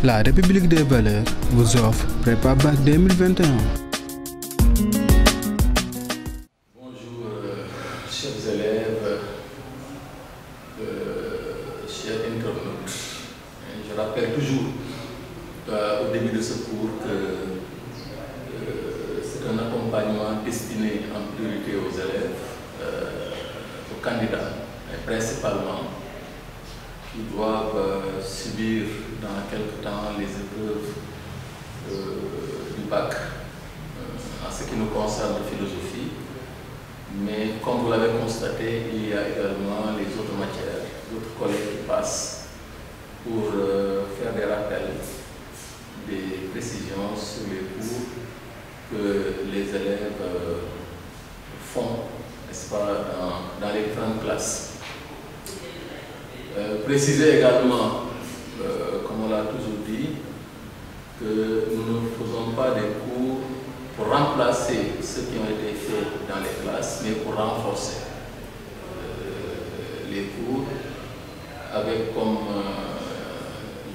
La République des valeurs vous offre Prépa Bac 2021. Bonjour, chers élèves, chers internautes. Je rappelle toujours au début de ce cours que c'est un accompagnement destiné en priorité aux élèves, aux candidats, et principalement qui doivent subir dans quelque temps les épreuves du bac en ce qui nous concerne de philosophie. Mais comme vous l'avez constaté, il y a également les autres matières, d'autres collègues qui passent pour faire des rappels, des précisions sur les cours que les élèves font, n'est-ce pas, dans les différentes classes. Préciser également, comme on l'a toujours dit, que nous ne faisons pas des cours pour remplacer ceux qui ont été faits dans les classes, mais pour renforcer les cours avec, comme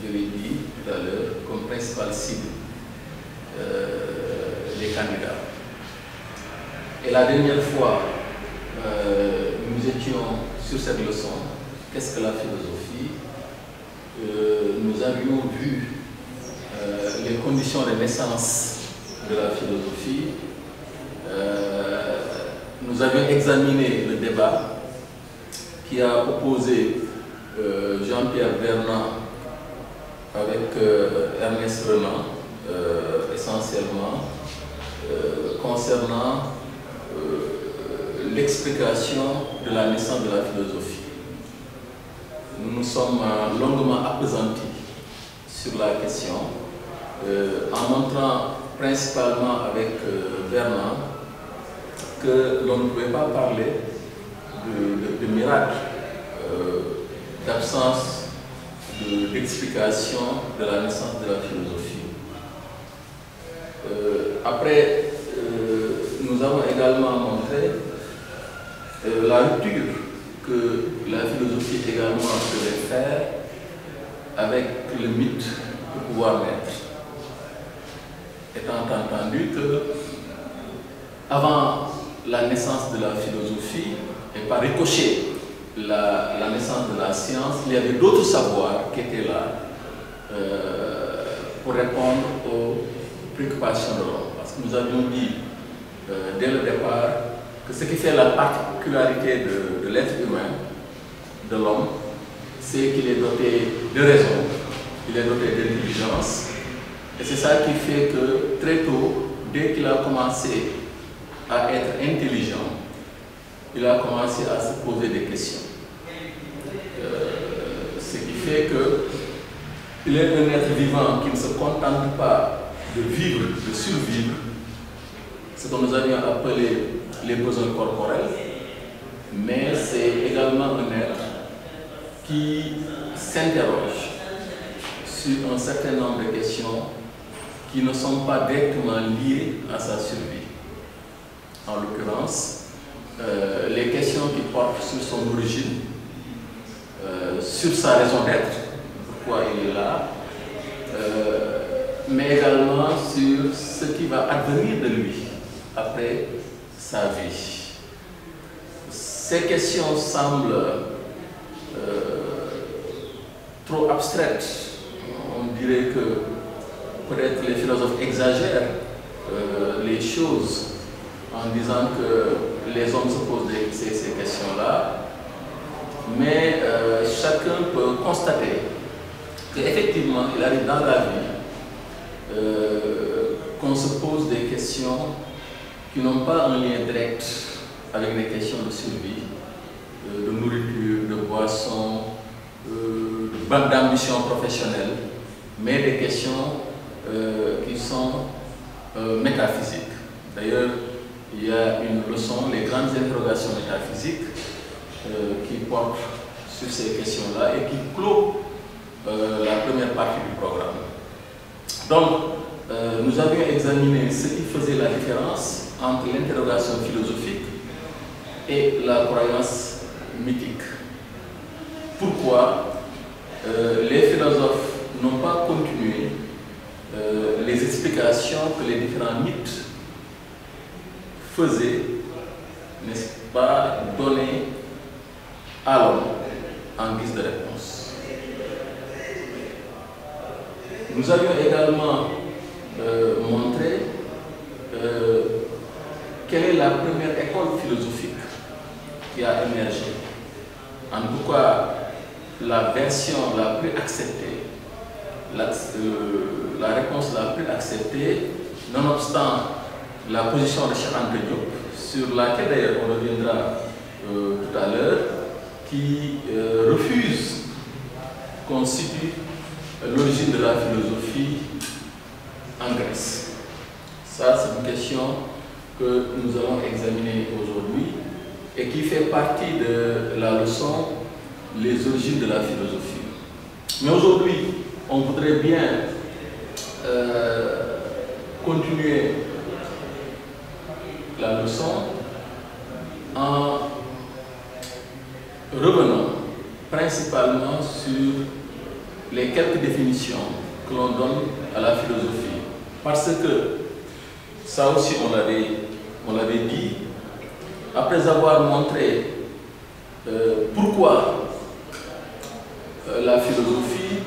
je l'ai dit tout à l'heure, comme principale cible les candidats. Et la dernière fois, nous étions sur cette leçon. Qu'est-ce que la philosophie? Nous avions vu les conditions de naissance de la philosophie. Nous avions examiné le débat qui a opposé Jean-Pierre Vernant avec Ernest Renan, essentiellement concernant l'explication de la naissance de la philosophie. Nous nous sommes longuement appesantis sur la question, en montrant principalement avec Vernant que l'on ne pouvait pas parler de miracle, d'absence d'explication de la naissance de la philosophie. Après, nous avons également montré la rupture que la philosophie également devait faire avec le mythe du pouvoir maître. Étant entendu que avant la naissance de la philosophie, et par ricochet la naissance de la science, il y avait d'autres savoirs qui étaient là pour répondre aux préoccupations de l'homme. Parce que nous avions dit dès le départ que ce qui fait la particularité de l'être humain, de l'homme, c'est qu'il est doté de raison, il est doté d'intelligence, et c'est ça qui fait que très tôt, dès qu'il a commencé à être intelligent, il a commencé à se poser des questions. Ce qui fait qu'il est un être vivant qui ne se contente pas de vivre, de survivre, ce que nous avions appelé les besoins corporels, mais c'est également un être qui s'interroge sur un certain nombre de questions qui ne sont pas directement liées à sa survie. En l'occurrence, les questions qui portent sur son origine, sur sa raison d'être, pourquoi il est là, mais également sur ce qui va advenir de lui après sa vie. Ces questions semblent trop abstraites. On dirait que peut-être les philosophes exagèrent les choses en disant que les hommes se posent ces questions-là, mais chacun peut constater qu'effectivement, il arrive dans la vie qu'on se pose des questions qui n'ont pas un lien direct avec des questions de survie, de nourriture, de boisson, d'ambition professionnelle, mais des questions qui sont métaphysiques. D'ailleurs, il y a une leçon, les grandes interrogations métaphysiques, qui portent sur ces questions-là et qui clôt la première partie du programme. Donc, nous avions examiné ce qui faisait la différence entre l'interrogation philosophique et la croyance mythique. Pourquoi les philosophes n'ont pas continué les explications que les différents mythes faisaient, n'est-ce pas, donner à l'homme en guise de réponse. Nous avions également montré quelle est la première école philosophique qui a émergé. En tout cas, la version la plus acceptée, la réponse la plus acceptée, nonobstant la position de Cheikh Anta Diop, sur laquelle d'ailleurs on reviendra tout à l'heure, qui refuse qu'on situe l'origine de la philosophie en Grèce. Ça, c'est une question que nous allons examiner aujourd'hui et qui fait partie de la leçon les origines de la philosophie. Mais aujourd'hui, on voudrait bien continuer la leçon en revenant principalement sur les quelques définitions que l'on donne à la philosophie. Parce que, ça aussi on l'avait dit, après avoir montré pourquoi la philosophie,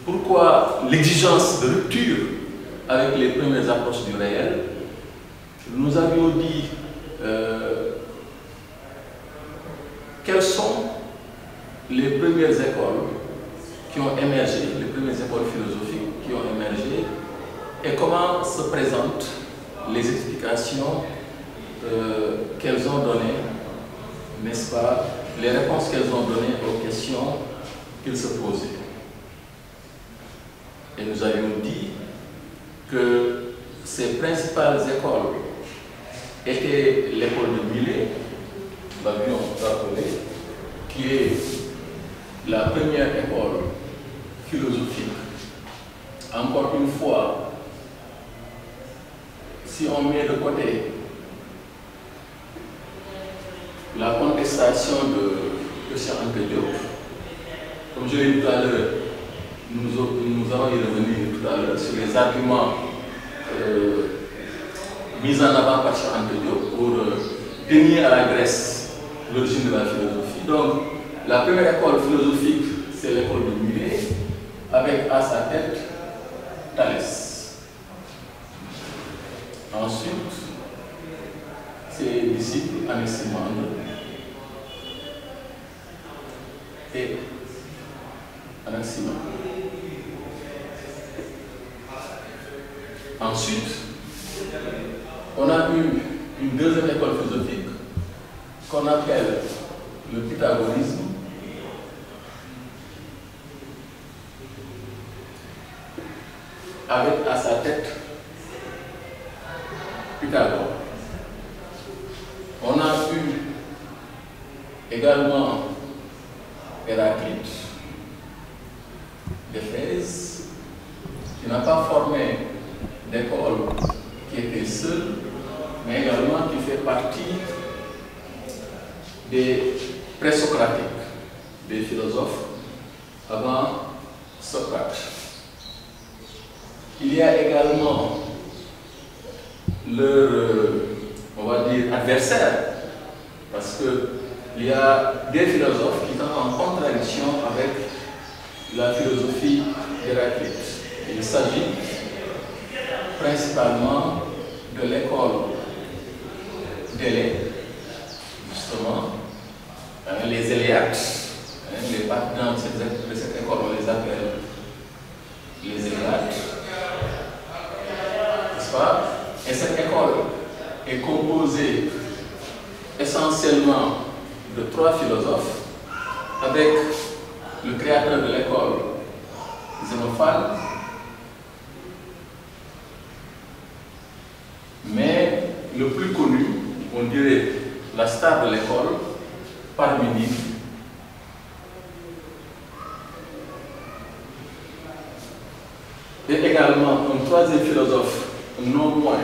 pourquoi l'exigence de rupture avec les premières approches du réel, nous avions dit quelles sont les premières écoles qui ont émergé, les premières écoles philosophiques qui ont émergé, et comment se présentent les explications qu'elles ont données, n'est-ce pas, les réponses qu'elles ont données aux questions qu'ils se posaient. Et nous avions dit que ces principales écoles étaient l'école de Millet, nous l'avions rappelé, qui est la première école philosophique. Encore une fois, si on met de côté la contestation de Cheikh Anta Diop, comme je l'ai dit tout à l'heure, nous allons y revenir tout à l'heure sur les arguments mis en avant par Cheikh Anta Diop pour dénier à la Grèce l'origine de la philosophie. Donc, la première école philosophique, c'est l'école de Millet, avec à sa tête Thalès. Ensuite, ses disciples Anaximandre et Anaximandre. Ensuite, on a eu une deuxième école philosophique qu'on appelle le pythagorisme, avec à sa tête Pythagore. On a eu également Héraclite d'Éphèse, qui n'a pas formé d'école qui était seule, mais également qui fait partie des présocratiques, des philosophes avant Socrate. Il y a également leur, on va dire, adversaire, parce qu'il y a des philosophes qui sont en contradiction avec la philosophie d'Héraclite. Il s'agit principalement de l'école d'Élène, justement, les Éléates, les partisans de cette école, on les appelle les Éléates, n'est-ce pas? Et cette école est composée essentiellement de 3 philosophes, avec le créateur de l'école, Xénophane, mais le plus connu, on dirait la star de l'école, Parménide. Et également un troisième philosophe non moins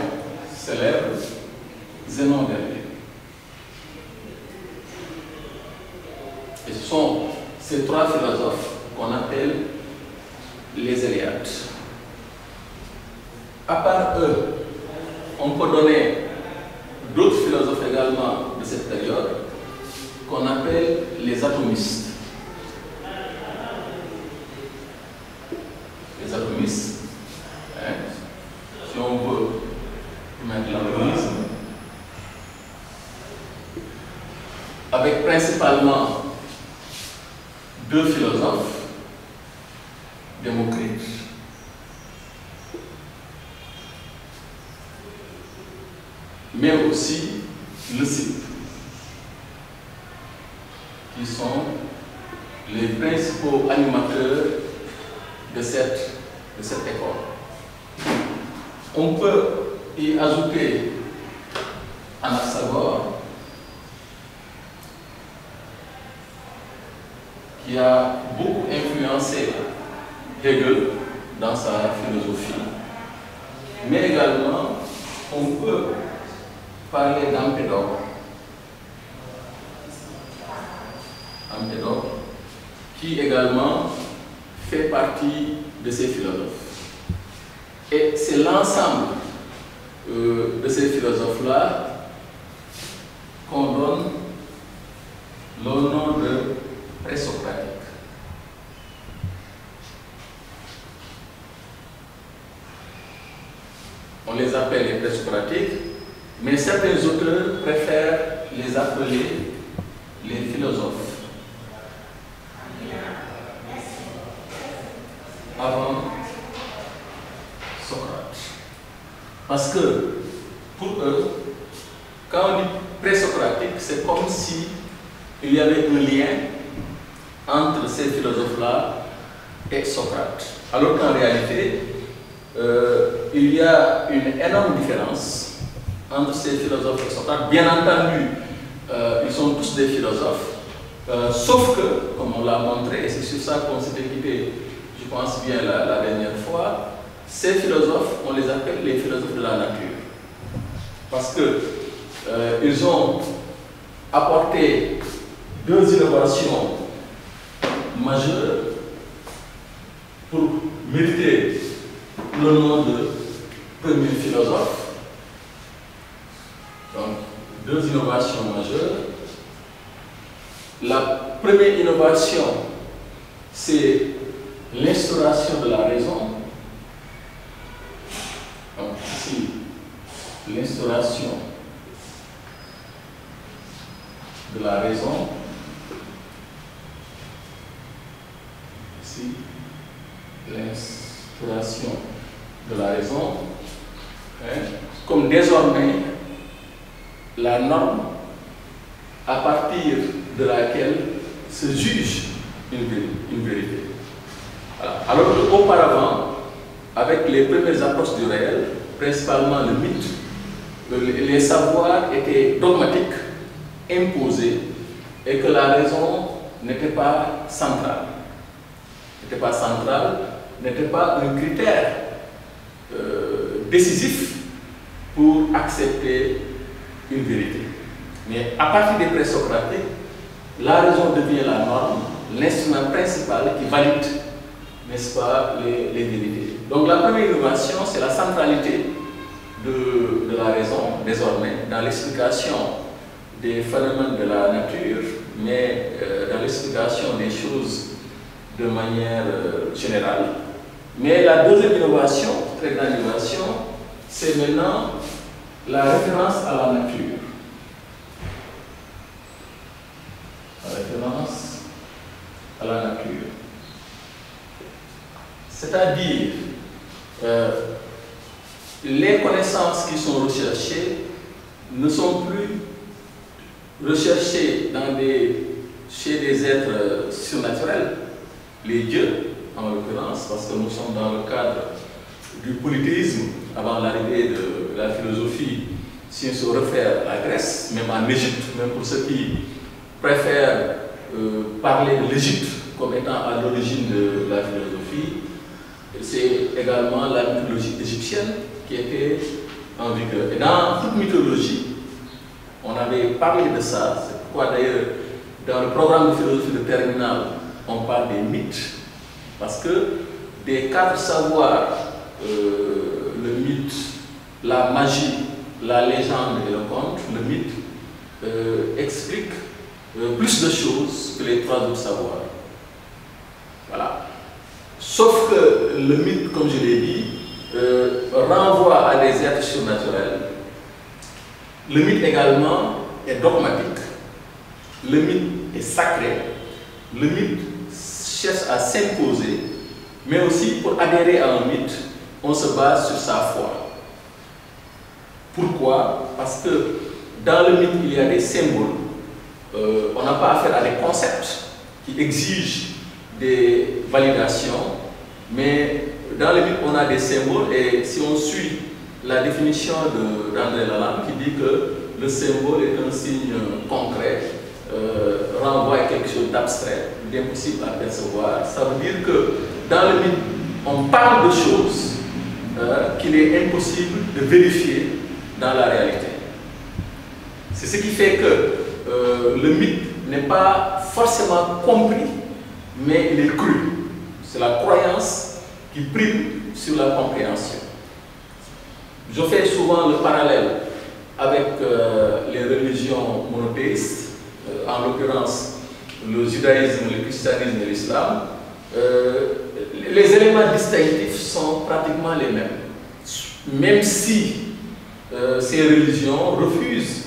célèbre, Zénon d'Hermée. Et ce sont ces 3 philosophes qu'on appelle les Éléates. À part eux, on peut donner d'autres philosophes également de cette période qu'on appelle les atomistes. Les atomistes, hein, si on veut mettre l'atomisme, avec principalement deux philosophes, Démocrite mais aussi Leucippe, qui sont les principaux animateurs de cette école. On peut y ajouter Anaxagore, qui a beaucoup influencé Hegel dans sa philosophie, mais également on peut parler d'Empédocle, qui également fait partie de ces philosophes. Et c'est l'ensemble de ces philosophes-là qu'on donne le nom de présocratique. On les appelle les présocratiques, mais certains auteurs préfèrent les appeler les philosophes avant Socrate. Parce que pour eux, quand on dit présocratique, c'est comme si il y avait un lien entre ces philosophes-là et Socrate. Alors qu'en réalité, il y a une énorme différence entre ces philosophes et Socrate. Bien entendu, ils sont tous des philosophes, sauf que, comme on l'a montré, et c'est sur ça qu'on s'était quitté, je pense bien la dernière fois, ces philosophes, on les appelle les philosophes de la nature. Parce que ils ont apporté deux innovations majeures pour mériter le nom de premier philosophe. Donc, deux innovations majeures. La première innovation, c'est l'instauration de la raison. Donc, ici, l'instauration de la raison. Ici, l'instauration de la raison. Hein? Comme désormais, la norme à partir de laquelle se juge une vérité. Voilà. Alors qu'auparavant, avec les premières approches du réel, principalement le mythe, les savoirs étaient dogmatiques, imposés, et que la raison n'était pas centrale. N'était pas un critère décisif pour accepter une vérité. Mais à partir des présocratiques, la raison devient la norme, l'instrument principal qui valide, n'est-ce pas, les vérités. Donc la première innovation, c'est la centralité de la raison, désormais, dans l'explication des phénomènes de la nature, mais dans l'explication des choses de manière générale. Mais la deuxième innovation, très grande innovation, c'est maintenant la référence à la nature. La référence à la nature. C'est-à-dire, les connaissances qui sont recherchées ne sont plus recherchées chez des êtres surnaturels, les dieux en l'occurrence, parce que nous sommes dans le cadre du polythéisme avant l'arrivée de la philosophie, si on se réfère à la Grèce, même en Égypte, même pour ceux qui préfèrent parler de l'Égypte comme étant à l'origine de la philosophie, c'est également la mythologie égyptienne qui était en vigueur. Et dans toute mythologie, on avait parlé de ça, c'est pourquoi d'ailleurs dans le programme de philosophie de terminale, on parle des mythes, parce que des quatre savoirs, le mythe, la magie, la légende et le conte, le mythe explique plus de choses que les trois autres savoirs. Voilà. Sauf que le mythe, comme je l'ai dit, renvoie à des êtres surnaturels. Le mythe également est dogmatique. Le mythe est sacré. Le mythe cherche à s'imposer, mais aussi pour adhérer à un mythe, on se base sur sa foi. Pourquoi? Parce que dans le mythe, il y a des symboles. On n'a pas affaire à des concepts qui exigent des validations, mais dans le mythe, on a des symboles, et si on suit la définition d'André Lalande qui dit que le symbole est un signe concret, renvoie à quelque chose d'abstrait, d'impossible à percevoir, ça veut dire que dans le mythe, on parle de choses qu'il est impossible de vérifier dans la réalité. C'est ce qui fait que le mythe n'est pas forcément compris, mais il est cru. C'est la croyance qui prime sur la compréhension. Je fais souvent le parallèle avec les religions monothéistes, en l'occurrence le judaïsme, le christianisme et l'islam. Les éléments distinctifs sont pratiquement les mêmes, même si ces religions refusent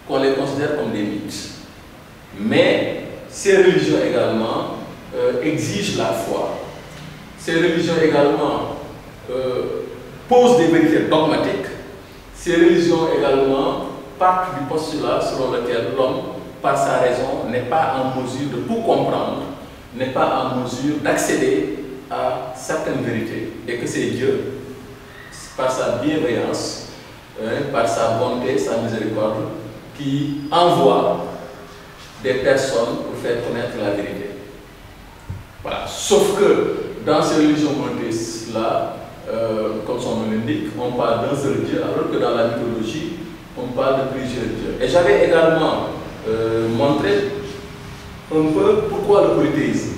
qu'on les considère comme des mythes. Mais ces religions également exigent la foi. Ces religions également posent des vérités dogmatiques. Ces religions également partent du postulat selon lequel l'homme, par sa raison, n'est pas en mesure de tout comprendre, n'est pas en mesure d'accéder à certaines vérités, et que c'est Dieu, par sa bienveillance, par sa bonté, sa miséricorde, qui envoie des personnes pour faire connaître la vérité. Voilà. Sauf que dans ces religions monothéistes-là, comme son nom l'indique, on parle d'un seul Dieu, alors que dans la mythologie, on parle de plusieurs dieux. Et j'avais également montré un peu pourquoi le polythéisme.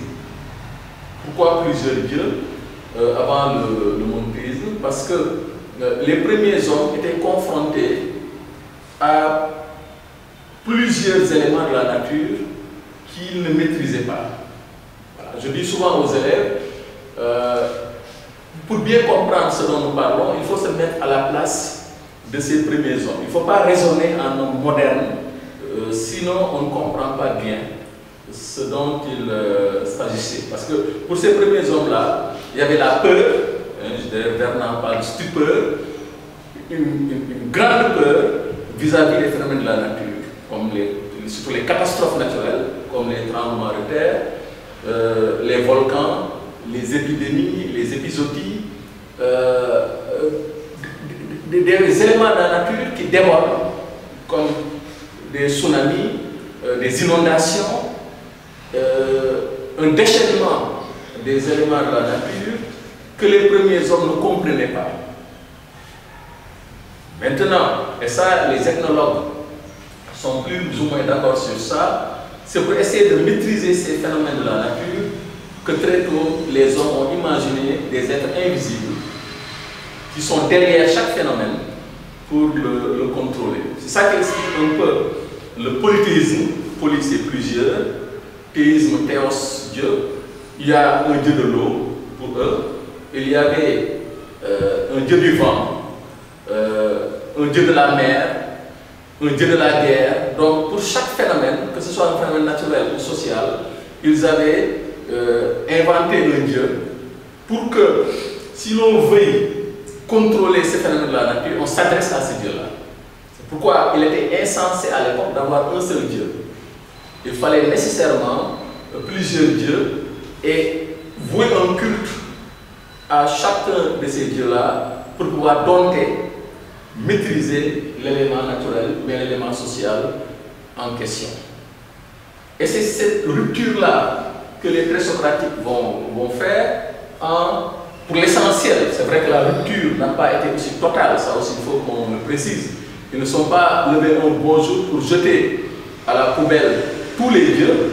Pourquoi plusieurs dieux avant le monothéisme? Parce que les premiers hommes étaient confrontés à plusieurs éléments de la nature qu'ils ne maîtrisaient pas. Voilà. Je dis souvent aux élèves, pour bien comprendre ce dont nous parlons, il faut se mettre à la place de ces premiers hommes. Il ne faut pas raisonner en homme moderne, sinon on ne comprend pas bien ce dont il s'agissait. Parce que pour ces premiers hommes-là, il y avait la peur, Vernant parle de stupeur, une grande peur vis-à-vis des phénomènes de la nature, comme surtout les catastrophes naturelles, comme les tremblements de terre, les volcans, les épidémies, les épizooties, des éléments de la nature qui débordent, comme des tsunamis, des inondations, un déchaînement des éléments de la nature que les premiers hommes ne comprenaient pas. Maintenant, et ça, les ethnologues sont plus ou moins d'accord sur ça, c'est pour essayer de maîtriser ces phénomènes de la nature que très tôt les hommes ont imaginé des êtres invisibles qui sont derrière chaque phénomène pour le contrôler. C'est ça qui explique un peu le polythéisme. Poly, c'est plusieurs. Théisme, théos, Dieu. Il y a un dieu de l'eau pour eux. Il y avait un dieu du vent, un dieu de la mer, un dieu de la guerre. Donc pour chaque phénomène, que ce soit un phénomène naturel ou social, ils avaient inventé un dieu pour que si l'on veuille contrôler ces phénomènes de la nature, on s'adresse à ce dieu-là. C'est pourquoi il était insensé à l'époque d'avoir un seul dieu. Il fallait nécessairement plusieurs dieux et vouer un culte à chacun de ces dieux-là pour pouvoir dompter, maîtriser l'élément naturel, mais l'élément social en question. Et c'est cette rupture-là que les présocratiques vont faire pour l'essentiel. C'est vrai que la rupture n'a pas été aussi totale, ça aussi il faut qu'on le précise. Ils ne sont pas levés un beau jour pour jeter à la poubelle tous les dieux,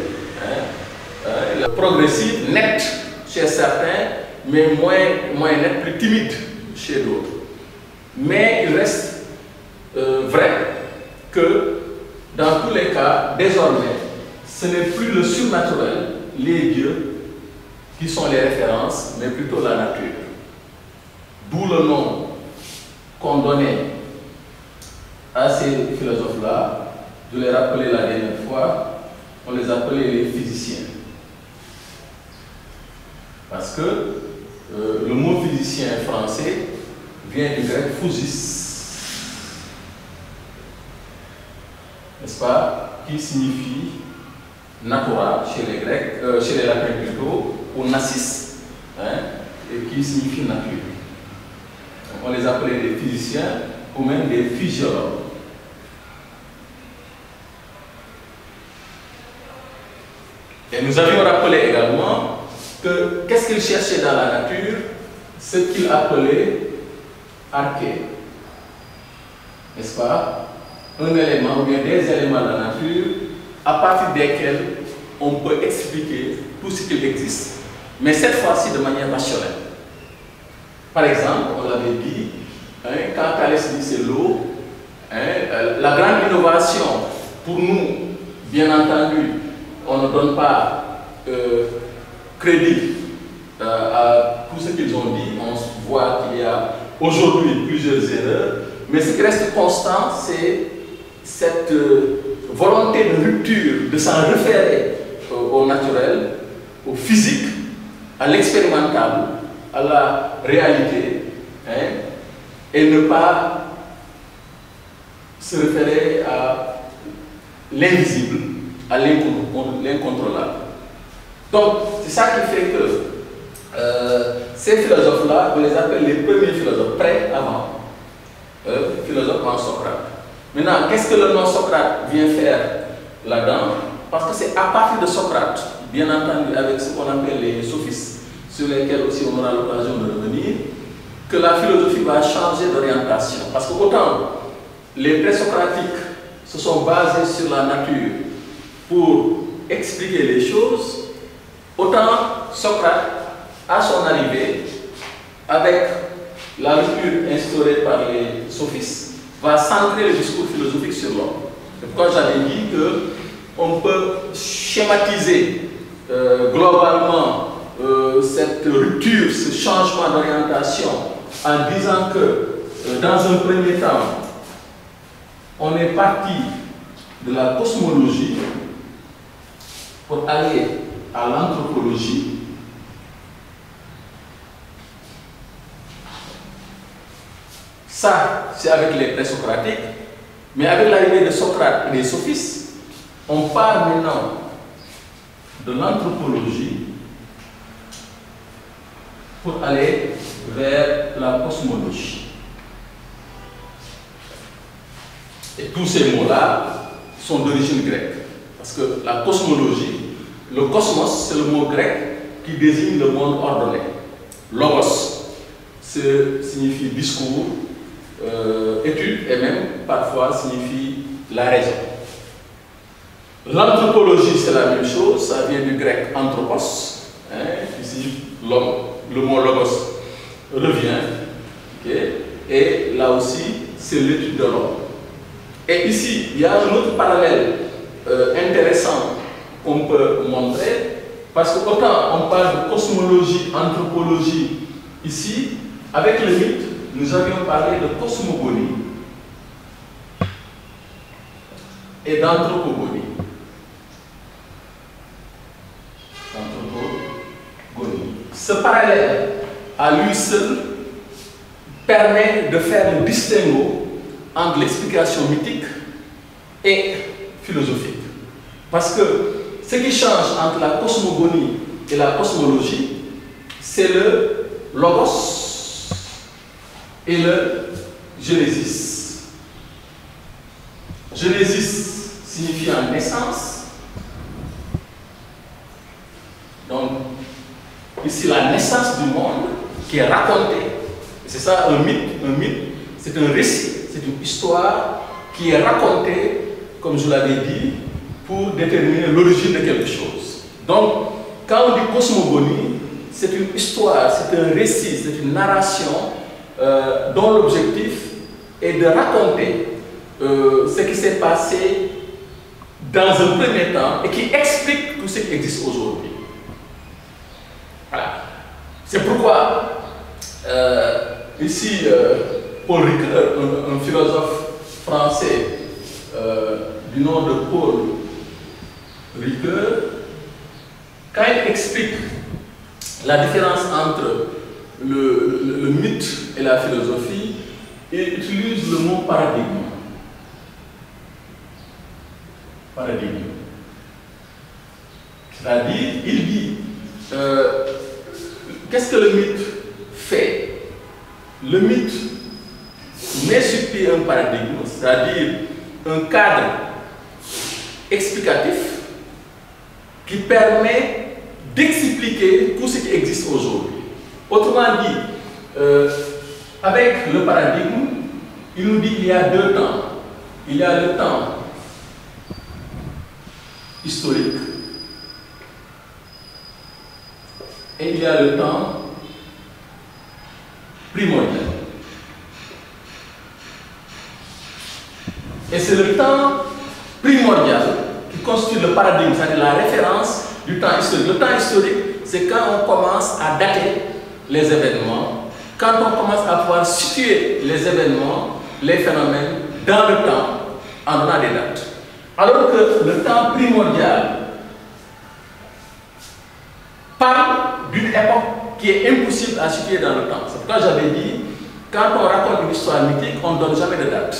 progressif, net chez certains, mais moins net, plus timide chez d'autres. Mais il reste vrai que dans tous les cas, désormais, ce n'est plus le surnaturel, les dieux, qui sont les références, mais plutôt la nature. D'où le nom qu'on donnait à ces philosophes-là, je les rappelais la dernière fois, on les appelait les physiciens. Parce que le mot physicien français vient du grec physis, n'est-ce pas, qui signifie natura chez les Grecs, chez les Latins plutôt, ou nassis, hein, et qui signifie nature. On les appelait des physiciens ou même des physiologues. Et nous avions rappelé également que qu'est-ce qu'ils cherchaient dans la nature? Ce qu'ils appelaient arché, n'est-ce pas? Un élément ou bien des éléments de la nature à partir desquels on peut expliquer tout ce qu'il existe, mais cette fois-ci de manière rationnelle. Par exemple, on l'avait dit, hein, quand Thalès dit c'est l'eau, hein, la grande innovation pour nous, bien entendu, on ne donne pas crédit à tout ce qu'ils ont dit. On voit qu'il y a aujourd'hui plusieurs erreurs, mais ce qui reste constant, c'est cette volonté de rupture, de s'en référer au naturel, au physique, à l'expérimentable, à la réalité, hein, et ne pas se référer à l'invisible, à l'incontrôlable. Donc, c'est ça qui fait que ces philosophes-là, on les appelle les premiers philosophes, pré-avant, philosophes avant Socrate. Maintenant, qu'est-ce que le nom Socrate vient faire là-dedans? Parce que c'est à partir de Socrate, bien entendu avec ce qu'on appelle les sophistes, sur lesquels aussi on aura l'occasion de revenir, que la philosophie va changer d'orientation. Parce que autant les présocratiques se sont basés sur la nature pour expliquer les choses, autant Socrate, à son arrivée, avec la rupture instaurée par les sophistes, va centrer le discours philosophique sur l'homme. C'est pourquoi j'avais dit qu'on peut schématiser globalement cette rupture, ce changement d'orientation en disant que dans un premier temps, on est parti de la cosmologie pour aller à l'anthropologie. Ça, c'est avec les présocratiques, mais avec l'arrivée de Socrate et des sophistes, on part maintenant de l'anthropologie pour aller vers la cosmologie. Et tous ces mots-là sont d'origine grecque. Parce que la cosmologie, le cosmos, c'est le mot grec qui désigne le monde ordonné. Logos, signifie discours, étude, et même parfois signifie la raison. L'anthropologie, c'est la même chose, ça vient du grec anthropos, hein, qui signifie l'homme. Le mot logos revient, okay, et là aussi, c'est l'étude de l'homme. Et ici, il y a un autre parallèle intéressant qu'on peut montrer, parce que autant on parle de cosmologie, anthropologie, ici, avec le mythe, nous avions parlé de cosmogonie et d'anthropogonie. Ce parallèle, à lui seul, permet de faire le distinguo entre l'explication mythique et philosophique. Parce que ce qui change entre la cosmogonie et la cosmologie, c'est le logos et le génésis. Génésis signifiant naissance. Donc, ici, la naissance du monde qui est racontée. C'est ça un mythe. Un mythe, c'est un récit, c'est une histoire qui est racontée, comme je l'avais dit, pour déterminer l'origine de quelque chose. Donc, quand on dit cosmogonie, c'est une histoire, c'est un récit, c'est une narration dont l'objectif est de raconter ce qui s'est passé dans un premier temps et qui explique tout ce qui existe aujourd'hui. Voilà. C'est pourquoi, ici, Paul Ricoeur, un philosophe français du nom de Paul Ricoeur, quand il explique la différence entre le mythe et la philosophie, il utilise le mot paradigme. Paradigme. C'est-à-dire, il dit, qu'est-ce que le mythe fait? Le mythe met sur pied un paradigme, c'est-à-dire un cadre explicatif qui permet d'expliquer tout ce qui existe aujourd'hui. Autrement dit, avec le paradigme, il nous dit qu'il y a deux temps. Il y a le temps historique et il y a le temps primordial. Et c'est le temps primordial qui constitue le paradigme, c'est-à-dire la référence du temps historique. Le temps historique, c'est quand on commence à dater les événements, quand on commence à pouvoir situer les événements, les phénomènes dans le temps, en donnant des dates. Alors que le temps primordial parle d'une époque qui est impossible à situer dans le temps. C'est pourquoi j'avais dit, quand on raconte une histoire mythique, on ne donne jamais de date.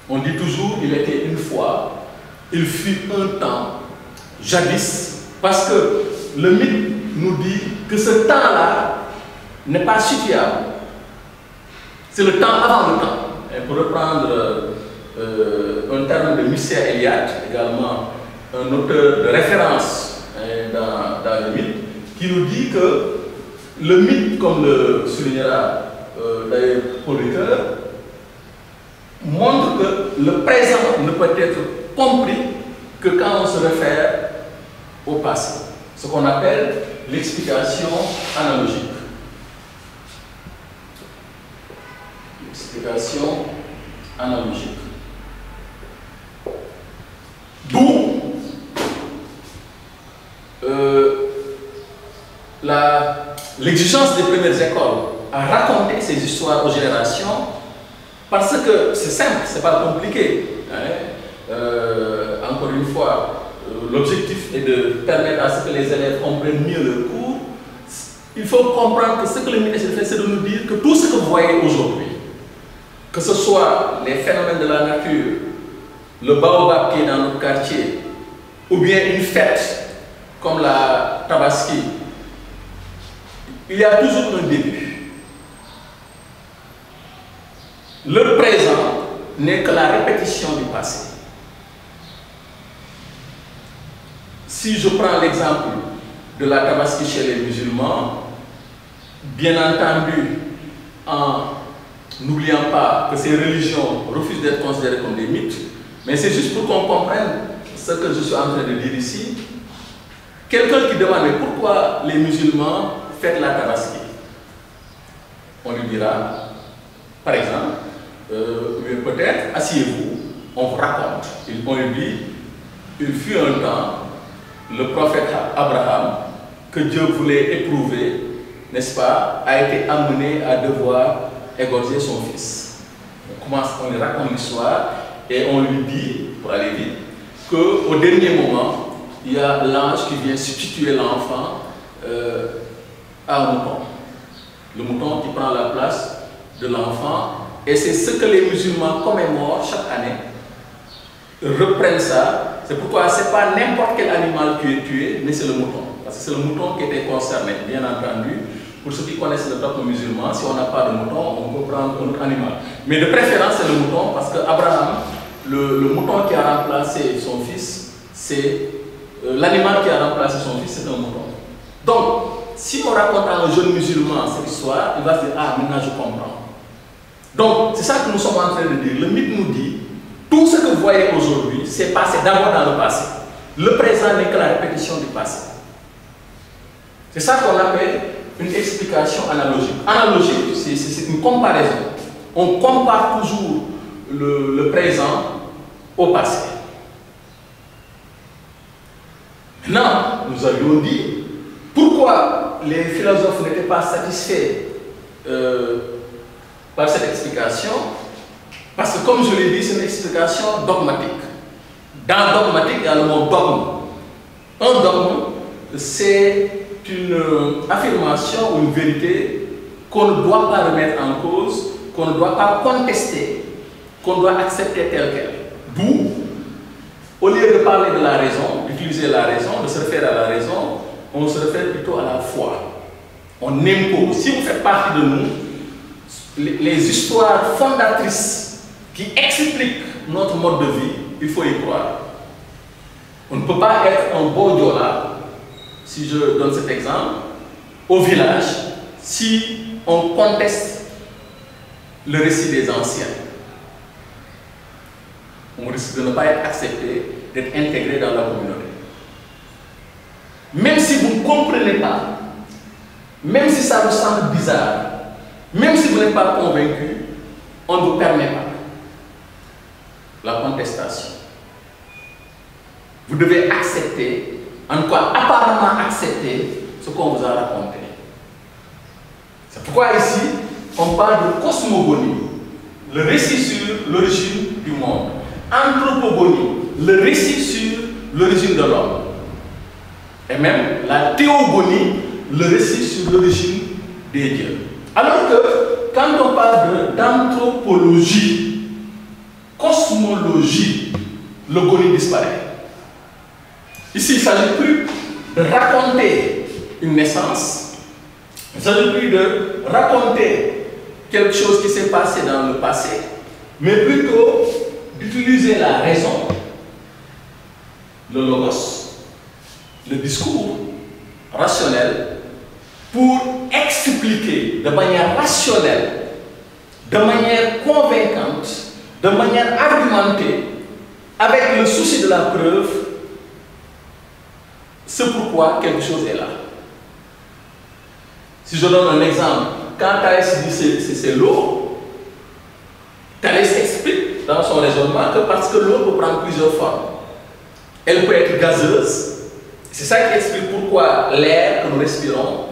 On dit toujours, il était une fois, il fut un temps, jadis, parce que le mythe nous dit que ce temps-là n'est pas situable. C'est le temps avant le temps. Et pour reprendre un terme de Mircea Eliade, également un auteur de référence dans le mythe, qui nous dit que le mythe, comme le soulignera d'ailleurs Paul Ricoeur, montre que le présent ne peut être compris que quand on se réfère au passé, ce qu'on appelle l'explication analogique. L'explication analogique. D'où l'exigence des premières écoles à raconter ces histoires aux générations, parce que c'est simple, c'est pas compliqué. Hein? Encore une fois, l'objectif est de permettre à ce que les élèves comprennent mieux leur cours. Il faut comprendre que ce que le ministre fait, c'est de nous dire que tout ce que vous voyez aujourd'hui, que ce soit les phénomènes de la nature, le baobab qui est dans notre quartier, ou bien une fête comme la Tabaski, il y a toujours un début. Le présent n'est que la répétition du passé. Si je prends l'exemple de la Tabaski chez les musulmans, bien entendu, en n'oubliant pas que ces religions refusent d'être considérées comme des mythes, mais c'est juste pour qu'on comprenne ce que je suis en train de dire ici. Quelqu'un qui demande mais pourquoi les musulmans fêtent la Tabaski, on lui dira, par exemple, peut-être, asseyez-vous, on vous raconte. On lui dit, il fut un temps, le prophète Abraham, que Dieu voulait éprouver, n'est-ce pas, a été amené à devoir égorger son fils. On lui raconte l'histoire et on lui dit, pour aller vite, qu'au dernier moment, il y a l'ange qui vient substituer l'enfant à un mouton. Le mouton qui prend la place de l'enfant. Et c'est ce que les musulmans commémorent chaque année. Reprennent ça. C'est pourquoi ce n'est pas n'importe quel animal qui est tué, mais c'est le mouton. Parce que c'est le mouton qui était concerné, bien entendu. Pour ceux qui connaissent le dogme musulman, si on n'a pas de mouton, on peut prendre un autre animal. Mais de préférence, c'est le mouton, parce que Abraham, le mouton qui a remplacé son fils, c'est l'animal qui a remplacé son fils, c'est un mouton. Donc, si on raconte à un jeune musulman cette histoire, il va se dire, ah, maintenant je comprends. Donc, c'est ça que nous sommes en train de dire. Le mythe nous dit, tout ce que vous voyez aujourd'hui, c'est passé d'abord dans le passé. Le présent n'est que la répétition du passé. C'est ça qu'on appelle une explication analogique. Analogique, c'est une comparaison. On compare toujours le présent au passé. Maintenant, nous avions dit pourquoi les philosophes n'étaient pas satisfaits par cette explication. Parce que, comme je l'ai dit, c'est une explication dogmatique. Dans dogmatique, il y a le mot dogme. Un dogme, c'est une affirmation ou une vérité qu'on ne doit pas remettre en cause, qu'on ne doit pas contester, qu'on doit accepter telle qu'elle. D'où, au lieu de parler de la raison, d'utiliser la raison, de se référer à la raison, on se réfère plutôt à la foi. On impose. Si vous faites partie de nous, les histoires fondatrices qui expliquent notre mode de vie, il faut y croire. On ne peut pas être un Bodiola, si je donne cet exemple, au village, si on conteste le récit des anciens. On risque de ne pas être accepté, d'être intégré dans la communauté. Même si vous ne comprenez pas, même si ça vous semble bizarre, même si vous n'êtes pas convaincu, on ne vous permet pas la contestation. Vous devez accepter, en quoi apparemment accepter ce qu'on vous a raconté. C'est pourquoi ici, on parle de cosmogonie, le récit sur l'origine du monde. Anthropogonie, le récit sur l'origine de l'homme. Et même la théogonie, le récit sur l'origine des dieux. Alors que, quand on parle d'anthropologie, cosmologie, le goni disparaît. Ici, il ne s'agit plus de raconter une naissance, il ne s'agit plus de raconter quelque chose qui s'est passé dans le passé, mais plutôt d'utiliser la raison, le logos, le discours rationnel pour expliquer de manière rationnelle, de manière convaincante, de manière argumentée, avec le souci de la preuve, ce pourquoi quelque chose est là. Si je donne un exemple, quand Thalès dit c'est l'eau, Thalès explique dans son raisonnement que parce que l'eau peut prendre plusieurs formes. Elle peut être gazeuse, c'est ça qui explique pourquoi l'air que nous respirons,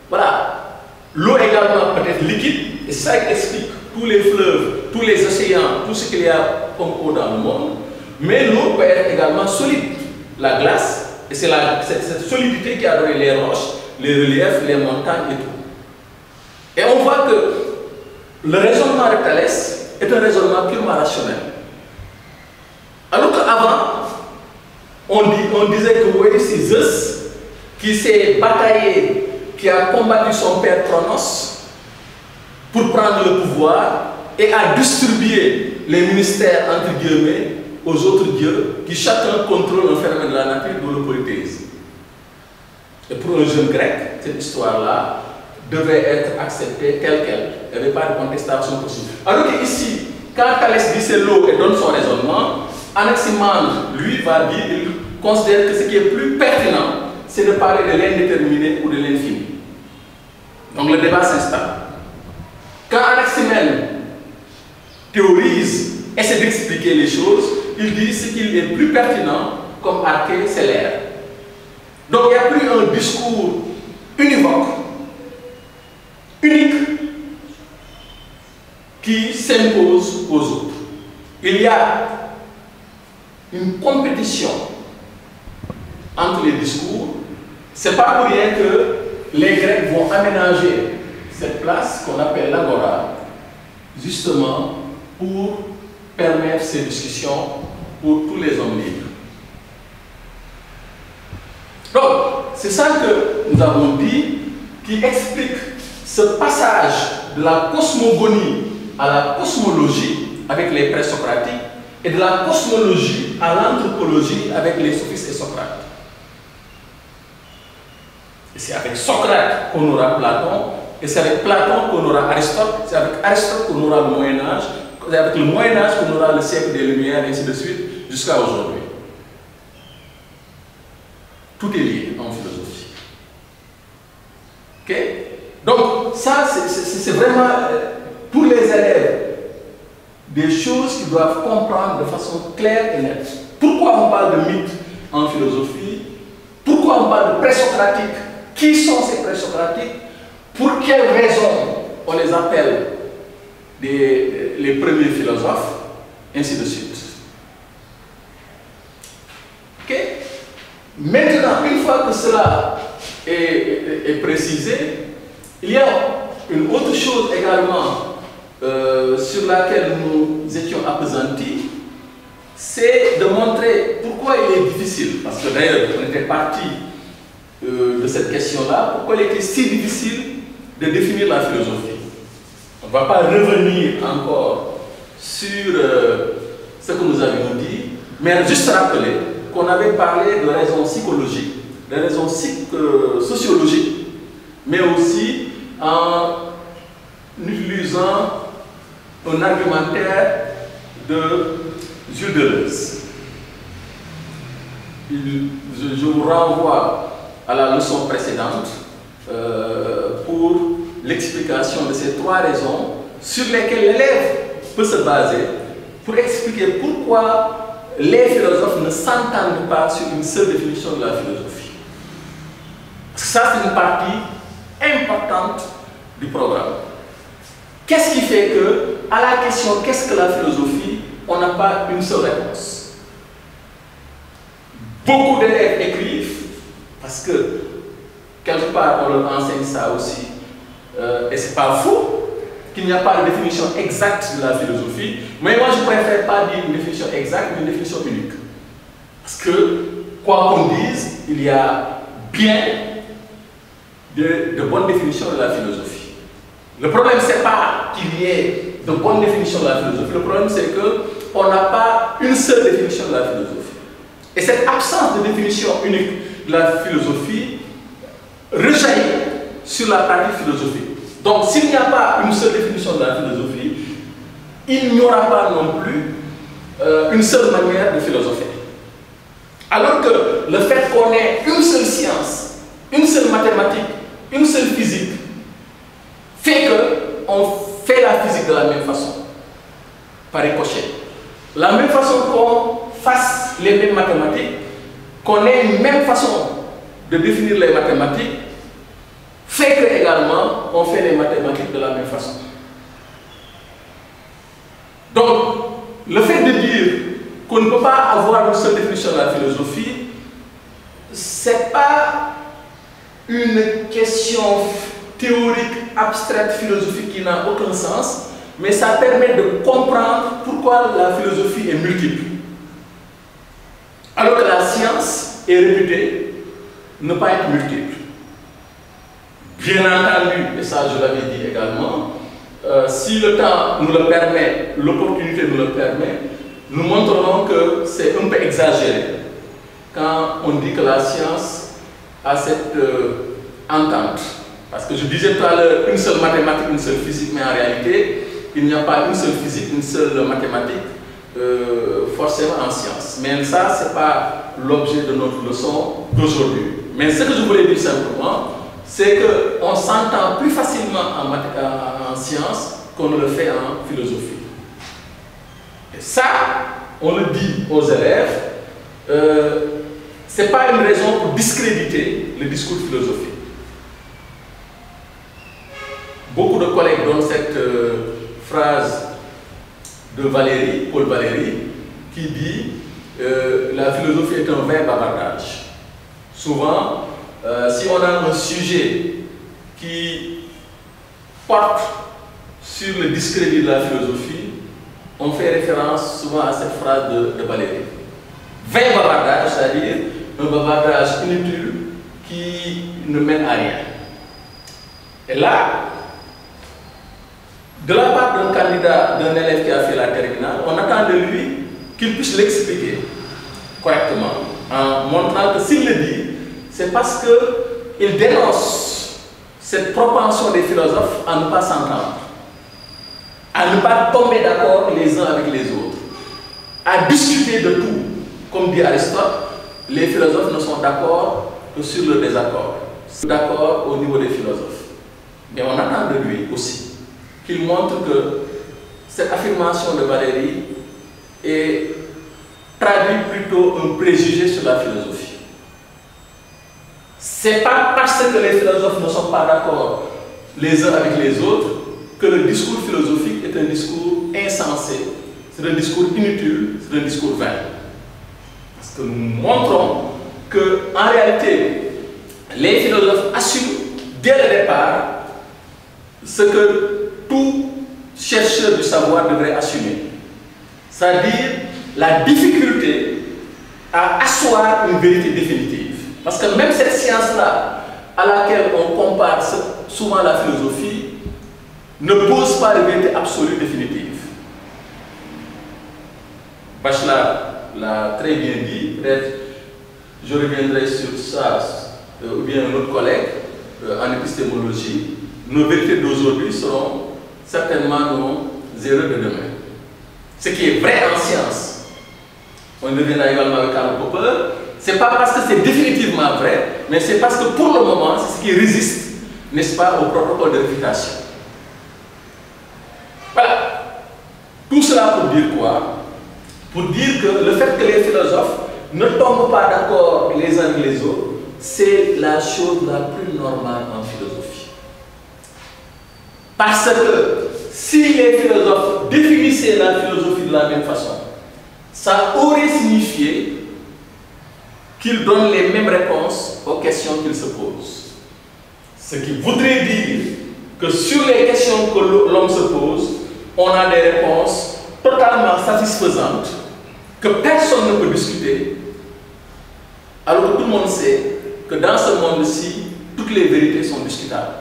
voilà. L'eau également peut être liquide, et c'est ça qui explique tous les fleuves, tous les océans, tout ce qu'il y a comme eau dans le monde. Mais l'eau peut être également solide, la glace, et c'est cette solidité qui a donné les roches, les reliefs, les montagnes et tout. Et on voit que le raisonnement de Thalès est un raisonnement purement rationnel. Alors qu'avant, on disait que oui, c'est Zeus qui s'est bataillé, qui a combattu son père Cronos pour prendre le pouvoir et a distribué les ministères entre guillemets aux autres dieux qui chacun contrôle un phénomène de la nature, d'où le polythéisme. Et pour un jeune grec, cette histoire-là devait être acceptée telle qu'elle. Il n'y avait pas de contestation possible. Alors qu'ici, quand Thalès dit c'est l'eau et donne son raisonnement, Anaximandre, lui, va dire, il considère que ce qui est plus pertinent, c'est de parler de l'indéterminé ou de l'infini. Donc le débat s'installe. Quand Anaximène théorise, essaie d'expliquer les choses, il dit ce qu'il est plus pertinent comme Arché, c'est l'air. Donc il n'y a plus un discours univoque, unique, qui s'impose aux autres. Il y a une compétition entre les discours. C'est pas pour rien que les Grecs vont aménager cette place qu'on appelle l'agora, justement pour permettre ces discussions pour tous les hommes libres. Donc, c'est ça que nous avons dit qui explique ce passage de la cosmogonie à la cosmologie avec les présocratiques et de la cosmologie à l'anthropologie avec les sophistes et Socrate. Et c'est avec Socrate qu'on aura Platon, et c'est avec Platon qu'on aura Aristote, c'est avec Aristote qu'on aura le Moyen-Âge, c'est avec le Moyen-Âge qu'on aura le siècle des Lumières, et ainsi de suite, jusqu'à aujourd'hui. Tout est lié en philosophie. Ok? Donc ça, c'est vraiment pour les élèves des choses qu'ils doivent comprendre de façon claire et nette. Pourquoi on parle de mythe en philosophie? Pourquoi on parle de présocratique? Qui sont ces présocratiques? Pour quelles raisons on les appelle les premiers philosophes? Ainsi de suite. Ok? Maintenant, une fois que cela est précisé, il y a une autre chose également sur laquelle nous étions appesantis, c'est de montrer pourquoi il est difficile, parce que d'ailleurs on était parti de cette question-là, pourquoi il était si difficile de définir la philosophie. On ne va pas revenir encore sur ce que nous avions dit, mais juste rappeler qu'on avait parlé de raisons psychologiques, de raisons sociologiques, mais aussi en utilisant un argumentaire de Jules Deleuze. Je vous renvoie à la leçon précédente pour l'explication de ces trois raisons sur lesquelles l'élève peut se baser pour expliquer pourquoi les philosophes ne s'entendent pas sur une seule définition de la philosophie. Ça, c'est une partie importante du programme. Qu'est-ce qui fait que, à la question qu'est-ce que la philosophie, on n'a pas une seule réponse? Beaucoup d'élèves écrivent, parce que quelque part on leur enseigne ça aussi, et c'est pas faux qu'il n'y a pas de définition exacte de la philosophie, mais moi je préfère pas dire une définition exacte, mais une définition unique. Parce que, quoi qu'on dise, il y a bien de bonnes définitions de la philosophie. Le problème, c'est pas qu'il y ait de bonnes définitions de la philosophie, le problème c'est qu'on n'a pas une seule définition de la philosophie. Et cette absence de définition unique de la philosophie rejaillit sur la pratique philosophique. Donc, s'il n'y a pas une seule définition de la philosophie, il n'y aura pas non plus une seule manière de philosopher. Alors que le fait qu'on ait une seule science, une seule mathématique, une seule physique, fait qu'on fait la physique de la même façon, par ricochet. La même façon qu'on fasse les mêmes mathématiques, qu'on ait une même façon de définir les mathématiques, fait que également on fait les mathématiques de la même façon. Donc, le fait de dire qu'on ne peut pas avoir une seule définition de la philosophie, c'est pas une question théorique, abstraite, philosophique qui n'a aucun sens, mais ça permet de comprendre pourquoi la philosophie est multiple. Alors que la science est réputée ne pas être multiple. Bien entendu, et ça je l'avais dit également, si le temps nous le permet, l'opportunité nous le permet, nous montrerons que c'est un peu exagéré quand on dit que la science a cette entente. Parce que je disais tout à l'heure, une seule mathématique, une seule physique, mais en réalité, il n'y a pas une seule physique, une seule mathématique, forcément en science. Mais ça, ce n'est pas l'objet de notre leçon d'aujourd'hui. Mais ce que je voulais dire simplement, c'est qu'on s'entend plus facilement en science qu'on ne le fait en philosophie. Et ça, on le dit aux élèves, ce n'est pas une raison pour discréditer le discours philosophique. Beaucoup de collègues donnent cette phrase de Valéry, Paul Valéry, qui dit la philosophie est un vain bavardage. Souvent, si on a un sujet qui porte sur le discrédit de la philosophie, on fait référence souvent à cette phrase de Valéry. Vain bavardage, c'est-à-dire un bavardage inutile qui ne mène à rien. Et là, de la part d'un candidat, d'un élève qui a fait la terminale, on attend de lui qu'il puisse l'expliquer correctement, en montrant que s'il le dit, c'est parce qu'il dénonce cette propension des philosophes à ne pas s'entendre, à ne pas tomber d'accord les uns avec les autres, à discuter de tout. Comme dit Aristote, les philosophes ne sont d'accord que sur le désaccord. D'accord au niveau des philosophes. Mais on attend de lui aussi qu'il montre que cette affirmation de Valéry traduit plutôt un préjugé sur la philosophie. Ce n'est pas parce que les philosophes ne sont pas d'accord les uns avec les autres que le discours philosophique est un discours insensé, c'est un discours inutile, c'est un discours vain. Parce que nous montrons qu'en réalité, les philosophes assument dès le départ ce que tout chercheur du savoir devrait assumer. C'est-à-dire la difficulté à asseoir une vérité définitive. Parce que même cette science-là, à laquelle on compare souvent la philosophie, ne pose pas de vérité absolue définitive. Bachelard l'a très bien dit, peut-être je reviendrai sur ça, ou bien un autre collègue en épistémologie. Nos vérités d'aujourd'hui seront certainement nos erreurs de demain. Ce qui est vrai en science, on reviendra également avec Karl Popper, c'est pas parce que c'est définitivement vrai, mais c'est parce que pour le moment, c'est ce qui résiste, n'est-ce pas, au protocole de réfutation. Voilà. Tout cela pour dire quoi? Pour dire que le fait que les philosophes ne tombent pas d'accord les uns avec les autres, c'est la chose la plus normale en philosophie. Parce que si les philosophes définissaient la philosophie de la même façon, ça aurait signifié qu'ils donnent les mêmes réponses aux questions qu'ils se posent. Ce qui voudrait dire que sur les questions que l'homme se pose, on a des réponses totalement satisfaisantes que personne ne peut discuter, alors que tout le monde sait que dans ce monde-ci, toutes les vérités sont discutables.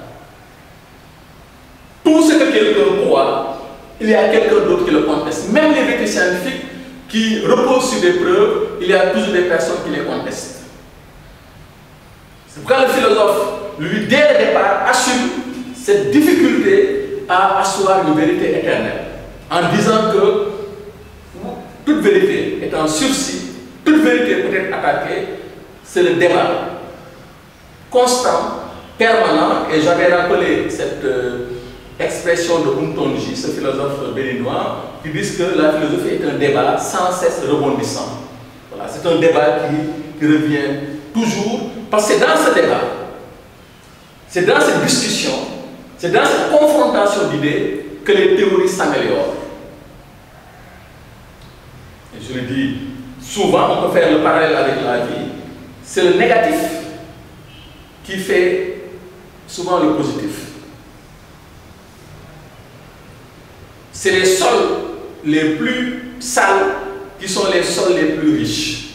Tout ce que quelqu'un croit, il y a quelqu'un d'autre qui le conteste. Même les vérités scientifiques qui reposent sur des preuves, il y a toujours des personnes qui les contestent. C'est pourquoi le philosophe, lui, dès le départ, assume cette difficulté à asseoir une vérité éternelle, en disant que toute vérité est en sursis, toute vérité peut être attaquée, c'est le débat constant, permanent, et j'avais rappelé cette expression de Untonji, ce philosophe béninois, qui dit que la philosophie est un débat sans cesse rebondissant. Voilà, c'est un débat qui revient toujours, parce que c'est dans ce débat, c'est dans cette discussion, c'est dans cette confrontation d'idées que les théories s'améliorent. Et je le dis souvent, on peut faire le parallèle avec la vie, c'est le négatif qui fait souvent le positif. C'est les sols les plus sales qui sont les sols les plus riches.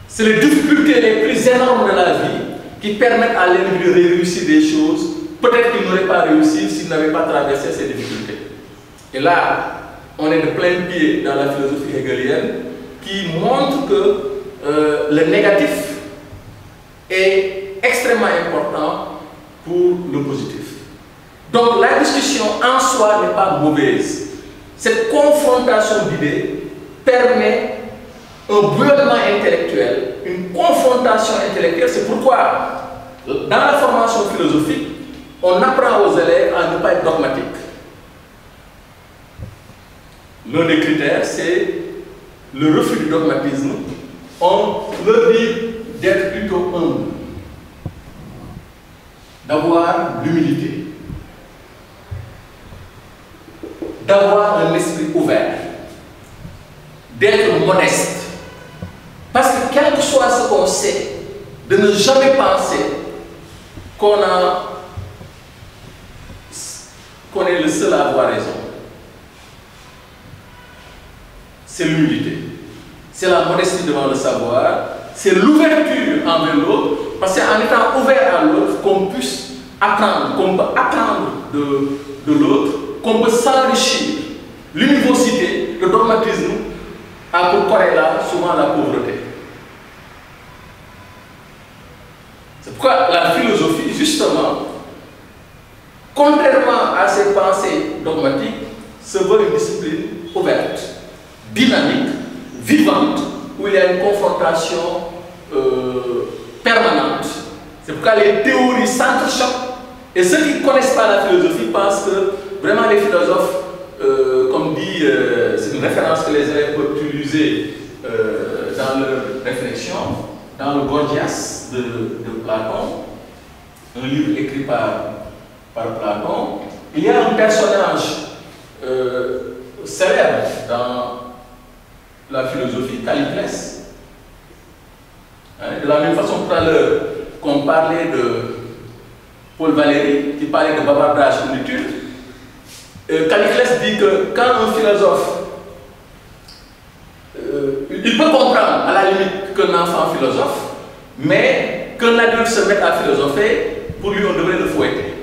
C'est les difficultés les plus énormes de la vie qui permettent à l'individu de réussir des choses, peut-être qu'il n'aurait pas réussi s'il n'avait pas traversé ces difficultés. Et là, on est de plein pied dans la philosophie hegelienne qui montre que le négatif est extrêmement important pour le positif. Donc la discussion en soi n'est pas mauvaise. Cette confrontation d'idées permet un bouillonnement intellectuel, une confrontation intellectuelle. C'est pourquoi, dans la formation philosophique, on apprend aux élèves à ne pas être dogmatique. L'un des critères, c'est le refus du dogmatisme. On leur dit d'être plutôt humble, d'avoir l'humilité, d'avoir un esprit ouvert, d'être modeste. Parce que quel que soit ce qu'on sait, de ne jamais penser qu'on est le seul à avoir raison. C'est l'humilité, c'est la modestie devant le savoir, c'est l'ouverture envers l'autre, parce que c'est en étant ouvert à l'autre qu'on puisse apprendre, qu'on peut apprendre de l'autre, qu'on peut s'enrichir. L'univocité, le dogmatisme a pour corrélat souvent la pauvreté. C'est pourquoi la philosophie, justement, contrairement à ces pensées dogmatiques, se veut une discipline ouverte, dynamique, vivante, où il y a une confrontation permanente C'est pourquoi les théories s'entrechoquent. Et ceux qui ne connaissent pas la philosophie pensent que vraiment les philosophes, comme dit, c'est une référence que les élèves peuvent utiliser dans leur réflexion, dans le Gorgias de Platon, un livre écrit par Platon. Il y a un personnage célèbre dans la philosophie, Calliclès. De la même façon, tout à l'heure, qu'on parlait de Paul Valéry, qui parlait de bavardage inutile, Calliclès dit que quand un philosophe, il peut comprendre à la limite qu'un enfant philosophe, mais qu'un adulte se mette à philosopher, pour lui on devrait le fouetter.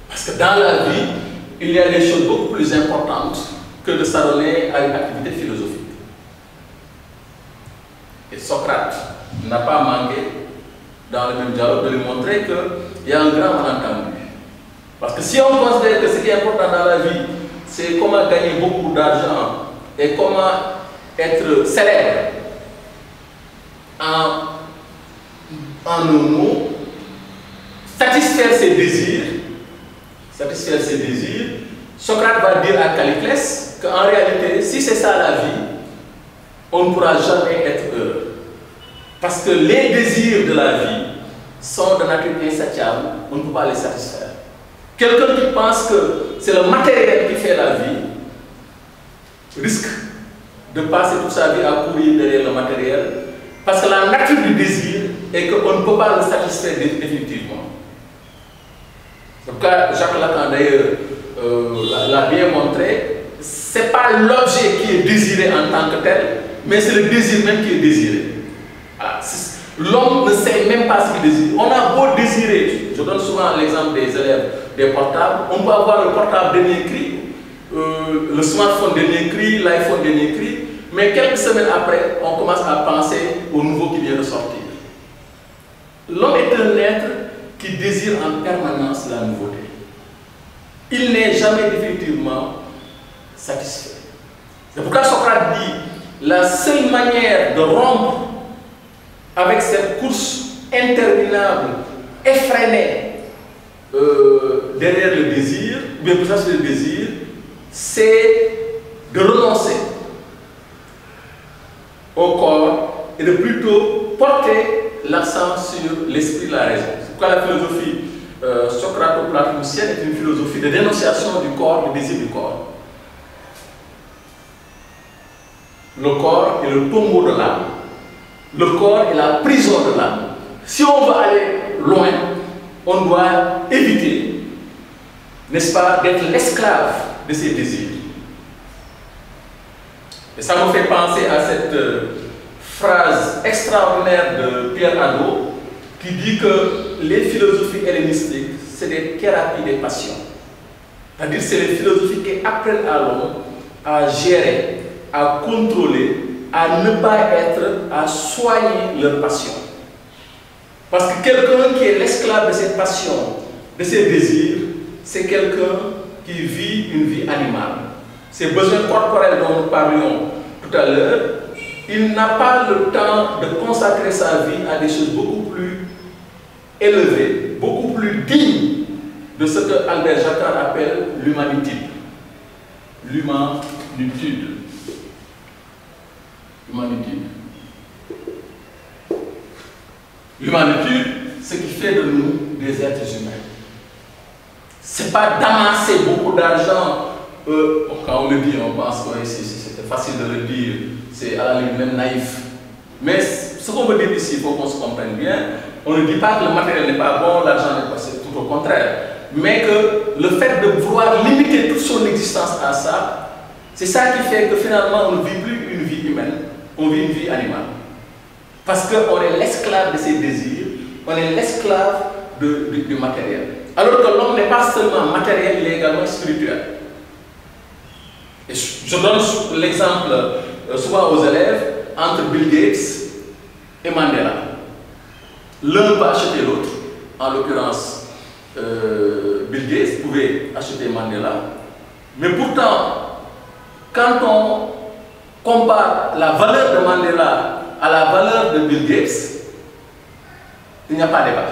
Parce que dans la vie, il y a des choses beaucoup plus importantes que de s'adonner à une activité philosophique. Et Socrate n'a pas manqué, dans le même dialogue, de lui montrer qu'il y a un grand malentendu. Parce que si on considère que ce qui est important dans la vie, c'est comment gagner beaucoup d'argent et comment être célèbre en un mot, satisfaire ses désirs, Socrate va dire à Calliclès qu'en réalité, si c'est ça la vie, on ne pourra jamais être heureux. Parce que les désirs de la vie sont de nature insatiable, on ne peut pas les satisfaire. Quelqu'un qui pense que c'est le matériel qui fait la vie risque de passer toute sa vie à courir derrière le matériel, parce que la nature du désir est qu'on ne peut pas le satisfaire définitivement. Donc Jacques Lacan d'ailleurs l'a bien montré, ce n'est pas l'objet qui est désiré en tant que tel, mais c'est le désir même qui est désiré. L'homme ne sait même pas ce qu'il désire. On a beau désirer, je donne souvent l'exemple des élèves des portables, on peut avoir le portable dernier cri, le smartphone dernier cri, l'iPhone dernier cri, mais quelques semaines après, on commence à penser au nouveau qui vient de sortir. L'homme est un être qui désire en permanence la nouveauté. Il n'est jamais définitivement satisfait. C'est pourquoi Socrate dit la seule manière de rompre avec cette course interminable, effrénée derrière le désir, ou bien plus le désir, c'est de renoncer au corps et de plutôt porter l'accent sur l'esprit de la raison. C'est pourquoi la philosophie socrato-platonicienne est une philosophie de dénonciation du corps, du désir du corps. Le corps est le tombeau de l'âme. Le corps est la prison de l'âme. Si on veut aller loin, on doit éviter, n'est-ce pas, d'être l'esclave de ses désirs. Et ça me fait penser à cette phrase extraordinaire de Pierre Hadot qui dit que les philosophies hellénistiques, c'est des thérapies des passions. C'est-à-dire que c'est les philosophies qui apprennent à l'homme à gérer, à contrôler, à ne pas être, à soigner leur passion. Parce que quelqu'un qui est l'esclave de ses passions, de ses désirs, c'est quelqu'un qui vit une vie animale. Ces besoins corporels dont nous parlions tout à l'heure, il n'a pas le temps de consacrer sa vie à des choses beaucoup plus élevées, beaucoup plus dignes de ce que Albert Jacquard appelle l'humanitude. L'humanitude. L'humanitude, ce qui fait de nous des êtres humains. Ce n'est pas d'amasser beaucoup d'argent. Quand on le dit, on pense que c'était facile de le dire, c'est à la limite même naïf. Mais ce qu'on veut dire ici, il faut qu'on se comprenne bien. On ne dit pas que le matériel n'est pas bon, l'argent n'est pas, c'est tout au contraire. Mais que le fait de vouloir limiter toute son existence à ça, c'est ça qui fait que finalement on ne vit plus une vie humaine, on vit une vie animale. Parce qu'on est l'esclave de ses désirs, on est l'esclave du matériel. Alors que l'homme n'est pas seulement matériel, il est également spirituel. Et je donne l'exemple souvent aux élèves entre Bill Gates et Mandela. L'un va acheter l'autre, en l'occurrence Bill Gates pouvait acheter Mandela, mais pourtant, quand on compare la valeur de Mandela à la valeur de Bill Gates, il n'y a pas de débat.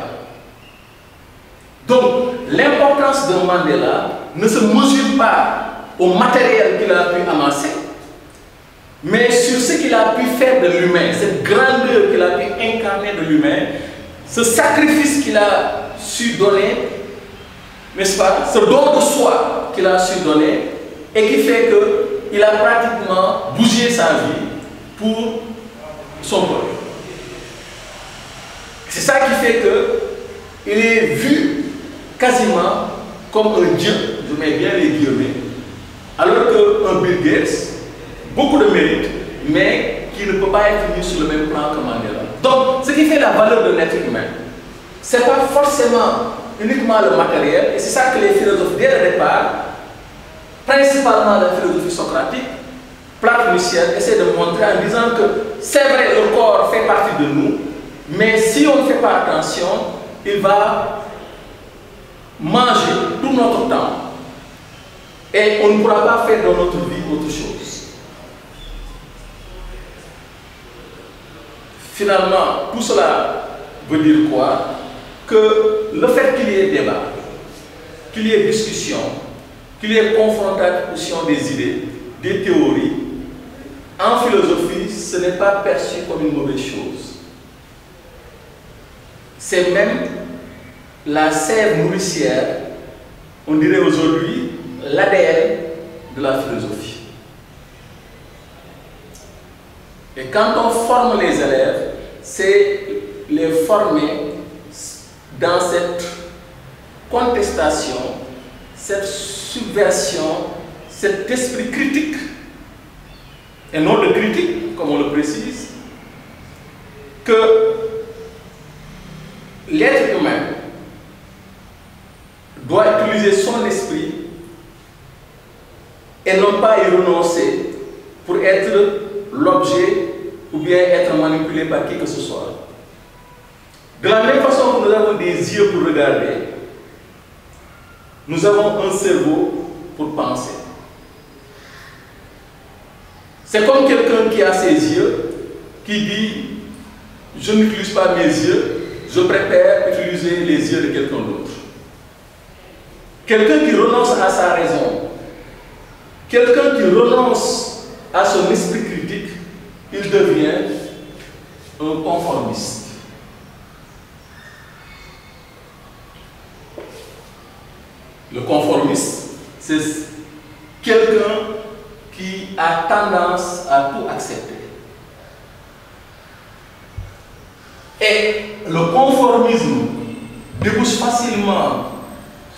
Donc, l'importance de Mandela ne se mesure pas au matériel qu'il a pu amasser, mais sur ce qu'il a pu faire de l'humain, cette grandeur qu'il a pu incarner de l'humain, ce sacrifice qu'il a su donner, n'est-ce pas, ce don de soi qu'il a su donner, et qui fait qu'il a pratiquement bougé sa vie pour son peuple. C'est ça qui fait qu'il est vu quasiment comme un dieu, je mets bien les guillemets, alors qu'un Bill Gates, beaucoup de mérite, mais qui ne peut pas être mis sur le même plan que Mandela. Donc, ce qui fait la valeur de l'être humain, ce n'est pas forcément uniquement le matériel, et c'est ça que les philosophes, dès le départ, principalement la philosophie socratique, platonicienne, essaient de montrer en disant que c'est vrai, le corps fait partie de nous, mais si on ne fait pas attention, il va manger tout notre temps et on ne pourra pas faire dans notre vie autre chose. Finalement, tout cela veut dire quoi? Que le fait qu'il y ait débat, qu'il y ait discussion, qu'il y ait confrontation des idées, des théories, en philosophie, ce n'est pas perçu comme une mauvaise chose. C'est même la sève nourricière, on dirait aujourd'hui, l'ADN de la philosophie. Et quand on forme les élèves, c'est les former dans cette contestation, cette subversion, cet esprit critique, et non de critique, comme on le précise, que l'être humain doit utiliser son esprit et non pas y renoncer pour être l'objet ou bien être manipulé par qui que ce soit. De la même façon que nous avons des yeux pour regarder, nous avons un cerveau pour penser. C'est comme quelqu'un qui a ses yeux, qui dit « je n'utilise pas mes yeux, je préfère utiliser les yeux de quelqu'un d'autre ». Quelqu'un qui renonce à sa raison, quelqu'un qui renonce à son esprit critique, il devient un conformiste. Le conformiste, c'est quelqu'un qui a tendance à tout accepter. Et le conformisme débouche facilement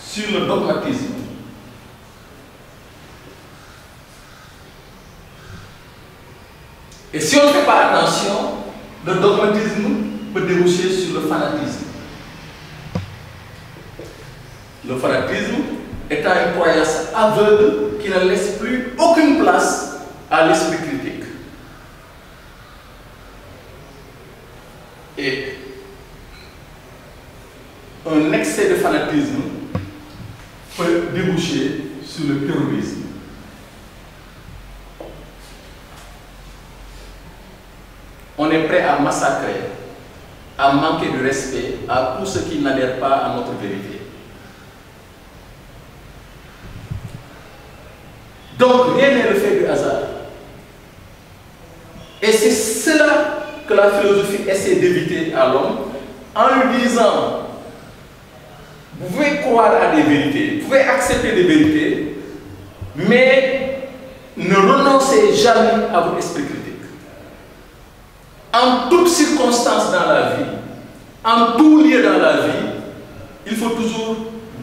sur le dogmatisme. Et si on ne fait pas attention, le dogmatisme peut déboucher sur le fanatisme. Le fanatisme étant une croyance aveugle qui ne laisse plus aucune place à l'esprit critique. Et un excès de fanatisme peut déboucher sur le terrorisme. On est prêt à massacrer, à manquer de respect à tous ceux qui n'adhèrent pas à notre vérité. Donc rien n'est le fait du hasard. Et c'est cela que la philosophie essaie d'éviter à l'homme en lui disant: vous pouvez croire à des vérités, vous pouvez accepter des vérités, mais ne renoncez jamais à votre esprit critique. En toutes circonstances dans la vie, en tout lieu dans la vie, il faut toujours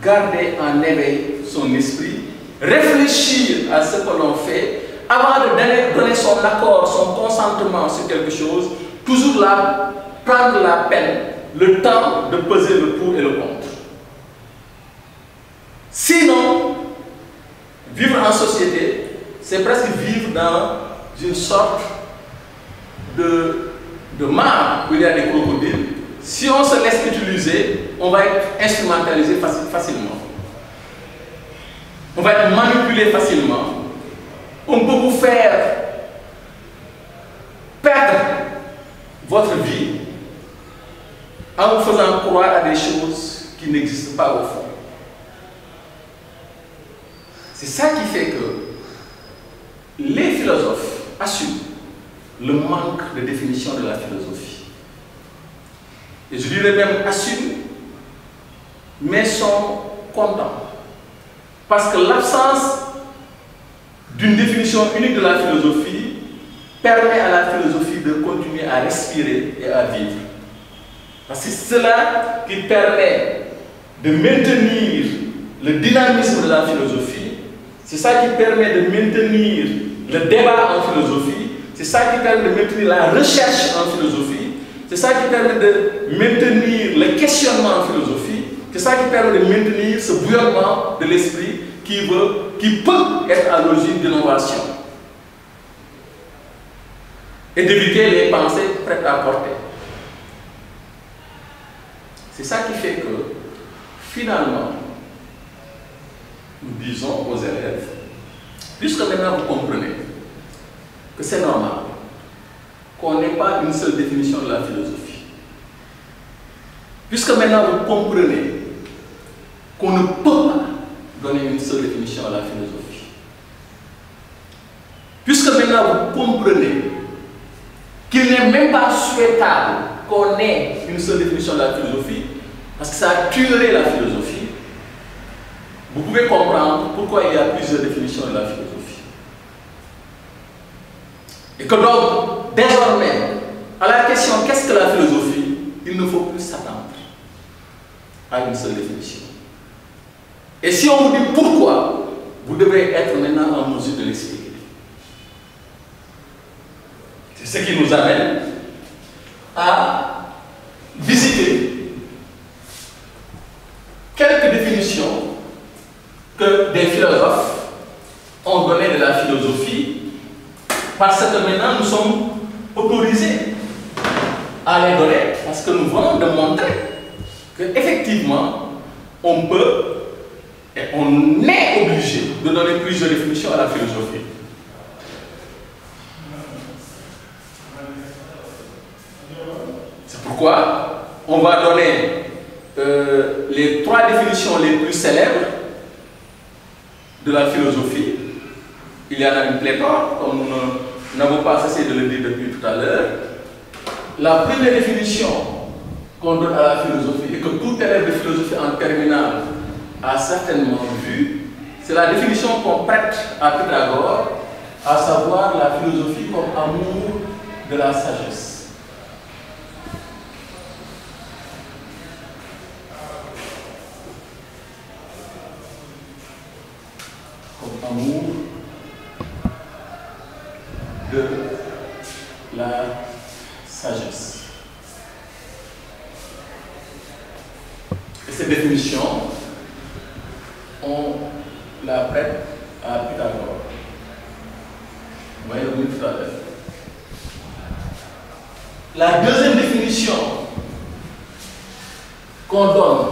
garder en éveil son esprit, réfléchir à ce que l'on fait, avant de donner son accord, son consentement sur quelque chose, toujours là, prendre la peine, le temps de peser le pour et le contre. Sinon, vivre en société, c'est presque vivre dans une sorte de mare où il y a des crocodiles. Si on se laisse utiliser, on va être instrumentalisé facilement. On va être manipulé facilement. On peut vous faire perdre votre vie en vous faisant croire à des choses qui qui n'existe pas au fond. C'est ça qui fait que les philosophes assument le manque de définition de la philosophie. Et je dirais même assument, mais sont contents. Parce que l'absence d'une définition unique de la philosophie permet à la philosophie de continuer à respirer et à vivre. Parce que c'est cela qui permet de maintenir le dynamisme de la philosophie. C'est ça qui permet de maintenir le débat en philosophie. C'est ça qui permet de maintenir la recherche en philosophie. C'est ça qui permet de maintenir le questionnement en philosophie. C'est ça qui permet de maintenir ce bouillonnement de l'esprit qui peut être à l'origine d'innovation. Et d'éviter les pensées prêtes à porter. C'est ça qui fait que, finalement, nous disons aux élèves, puisque maintenant vous comprenez que c'est normal qu'on n'ait pas une seule définition de la philosophie, puisque maintenant vous comprenez qu'on ne peut pas donner une seule définition à la philosophie, puisque maintenant vous comprenez qu'il n'est même pas souhaitable qu'on ait une seule définition de la philosophie, parce que ça tuerait la philosophie, vous pouvez comprendre pourquoi il y a plusieurs définitions de la philosophie. Et que donc, désormais, à la question qu'est-ce que la philosophie, il ne faut plus s'attendre à une seule définition. Et si on vous dit pourquoi, vous devrez être maintenant en mesure de l'expliquer. C'est ce qui nous amène à visiter quelques définitions que des philosophes ont données de la philosophie, parce que maintenant nous sommes autorisés à les donner, parce que nous venons de montrer qu'effectivement on peut et on est obligé de donner plusieurs définitions à la philosophie. C'est pourquoi on va donner les 3 définitions les plus célèbres de la philosophie. Il y en a une pléthore, comme nous n'avons pas cessé de le dire depuis tout à l'heure. La première définition qu'on donne à la philosophie, et que tout élève de philosophie en terminale a certainement vu, c'est la définition qu'on prête à Pythagore, à savoir la philosophie comme amour de la sagesse. Amour de la sagesse. Et cette définition, on la prête à Pythagore. On va y revenir tout à l'heure. La deuxième définition qu'on donne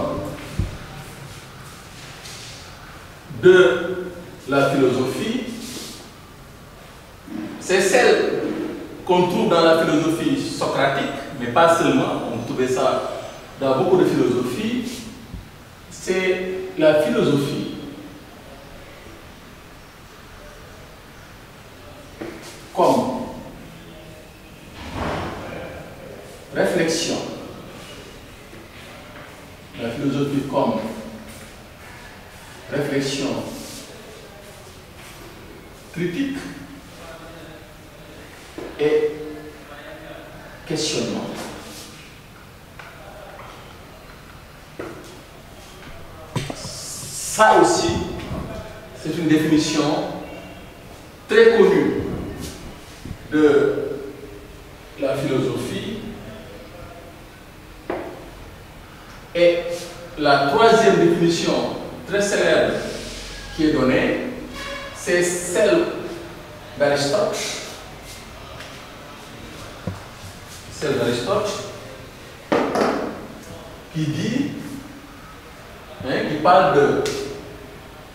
de la philosophie, c'est celle qu'on trouve dans la philosophie socratique, mais pas seulement, on trouvait ça dans beaucoup de philosophies, c'est la philosophie comme réflexion, la philosophie comme réflexion critique et questionnement. Ça aussi, c'est une définition très connue de la philosophie. Et la troisième définition très célèbre qui est donnée, c'est celle d'Aristote. Celle d'Aristote qui dit, qui parle de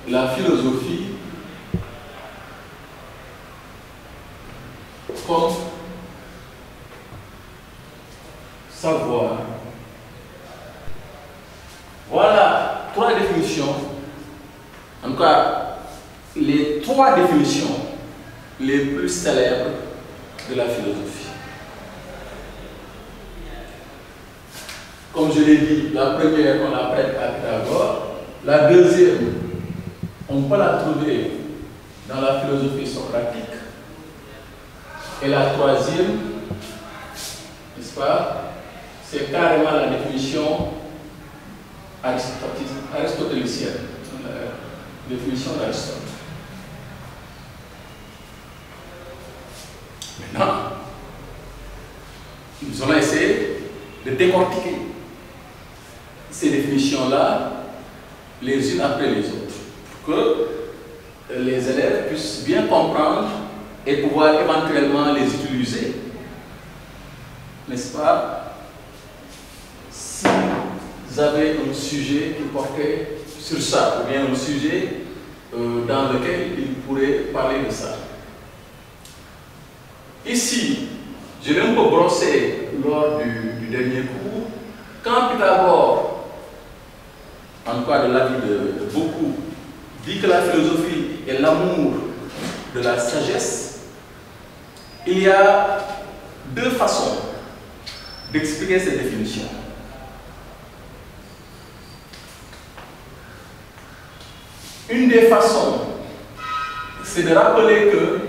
la philosophie comme savoir Voilà 3 définitions, en tout cas les 3 définitions les plus célèbres de la philosophie. Comme je l'ai dit, la première on la prête à Pythagore, la deuxième on peut la trouver dans la philosophie socratique, et la troisième, n'est-ce pas, c'est carrément la définition aristotélicienne, la définition d'Aristote. Maintenant, nous allons essayer de décortiquer ces définitions-là les unes après les autres, pour que les élèves puissent bien comprendre et pouvoir éventuellement les utiliser, n'est-ce pas, si vous avez un sujet qui portait sur ça, ou bien un sujet dans lequel ils pourraient parler de ça. Ici, je l'ai un peu brossé lors du dernier cours, quand Pythagore, en tout cas de l'avis de beaucoup, dit que la philosophie est l'amour de la sagesse, il y a 2 façons d'expliquer cette définition. Une des façons, c'est de rappeler que,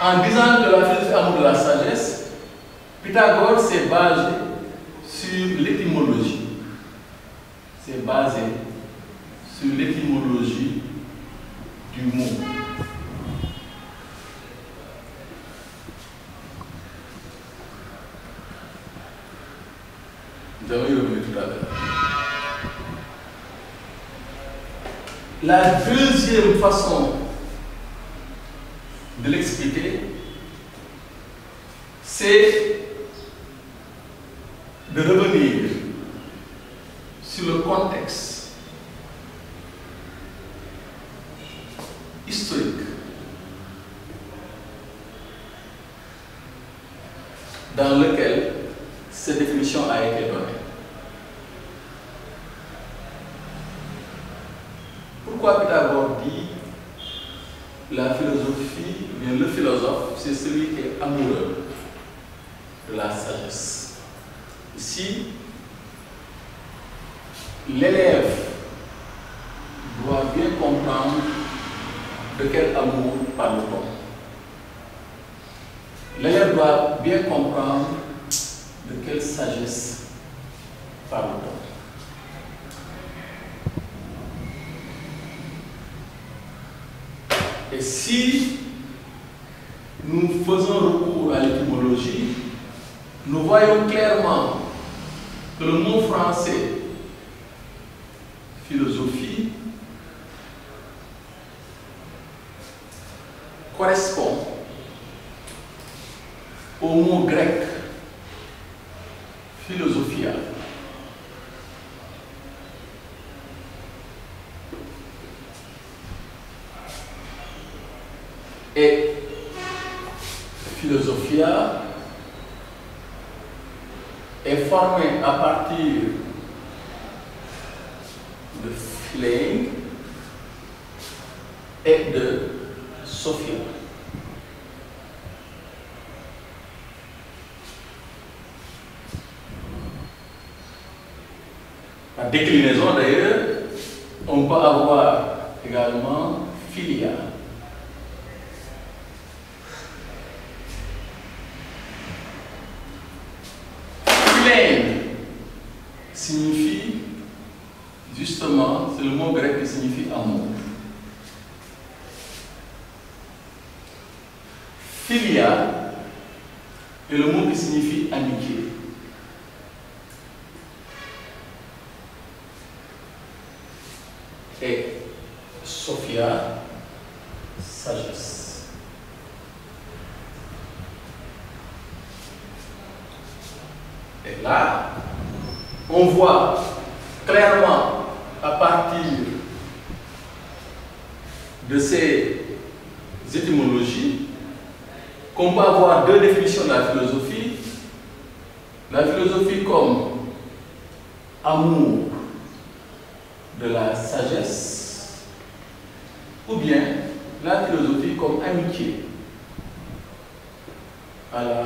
en disant que la philosophie est l'amour de la sagesse, Pythagore s'est basé sur l'étymologie. C'est basé sur l'étymologie du mot. Nous allons y revenir tout à l'heure. La deuxième façon de l'expliquer, c'est de revenir sur le contexte historique dans lequel cette définition a été donnée. Pourquoi Pythagore dit la philosophie, bien le philosophe, c'est celui qui est amoureux de la sagesse. Ici, l'élève doit bien comprendre de quel amour parle-t-on. L'élève doit bien comprendre de quelle sagesse parle-t-on. Et si nous faisons recours à l'étymologie, nous voyons clairement que le mot français philosophie correspond au mot grec philosophia. Et philosophia est formé à partir de philein et de sophia. La déclinaison d'ailleurs, on peut avoir également philia. Signifie, justement, c'est le mot grec qui signifie amour. Philia est le mot qui signifie amitié. Et Sophia, sagesse. Et là, on voit clairement à partir de ces étymologies qu'on peut avoir 2 définitions de la philosophie. La philosophie comme amour de la sagesse, ou bien la philosophie comme amitié à la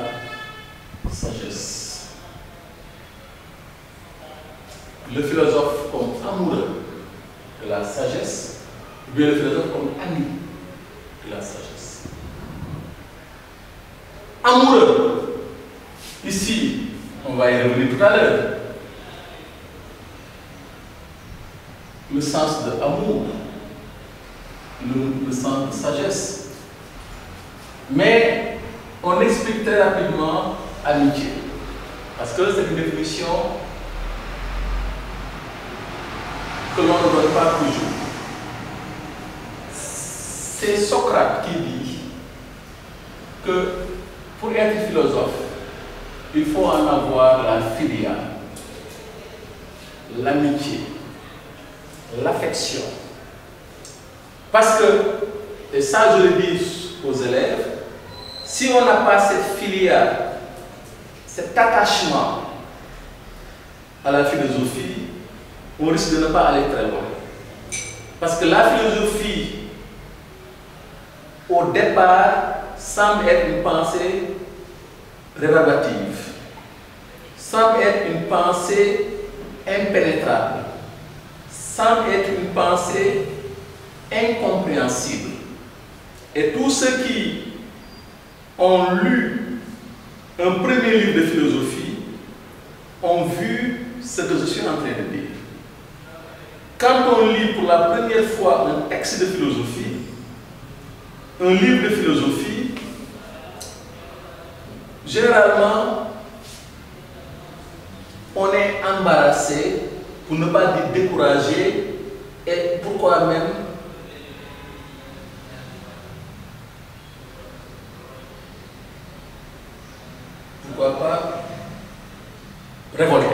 sagesse. Le philosophe comme amoureux de la sagesse, ou bien le philosophe comme ami de la sagesse. Amoureux, ici, on va y revenir tout à l'heure. Le sens de amour, le sens de sagesse. Mais on explique très rapidement amitié. Parce que c'est une définition que l'on ne donne pas toujours. C'est Socrate qui dit que pour être philosophe, il faut en avoir la philia, l'amitié, l'affection. Parce que, et ça je le dis aux élèves, si on n'a pas cette philia, cet attachement à la philosophie, on risque de ne pas aller très loin. Parce que la philosophie, au départ, semble être une pensée rébarbative, semble être une pensée impénétrable, semble être une pensée incompréhensible. Et tous ceux qui ont lu un premier livre de philosophie ont vu ce que je suis en train de dire. Quand on lit pour la première fois un texte de philosophie, un livre de philosophie, généralement, on est embarrassé, pour ne pas dire découragé, et pourquoi même pas révolté.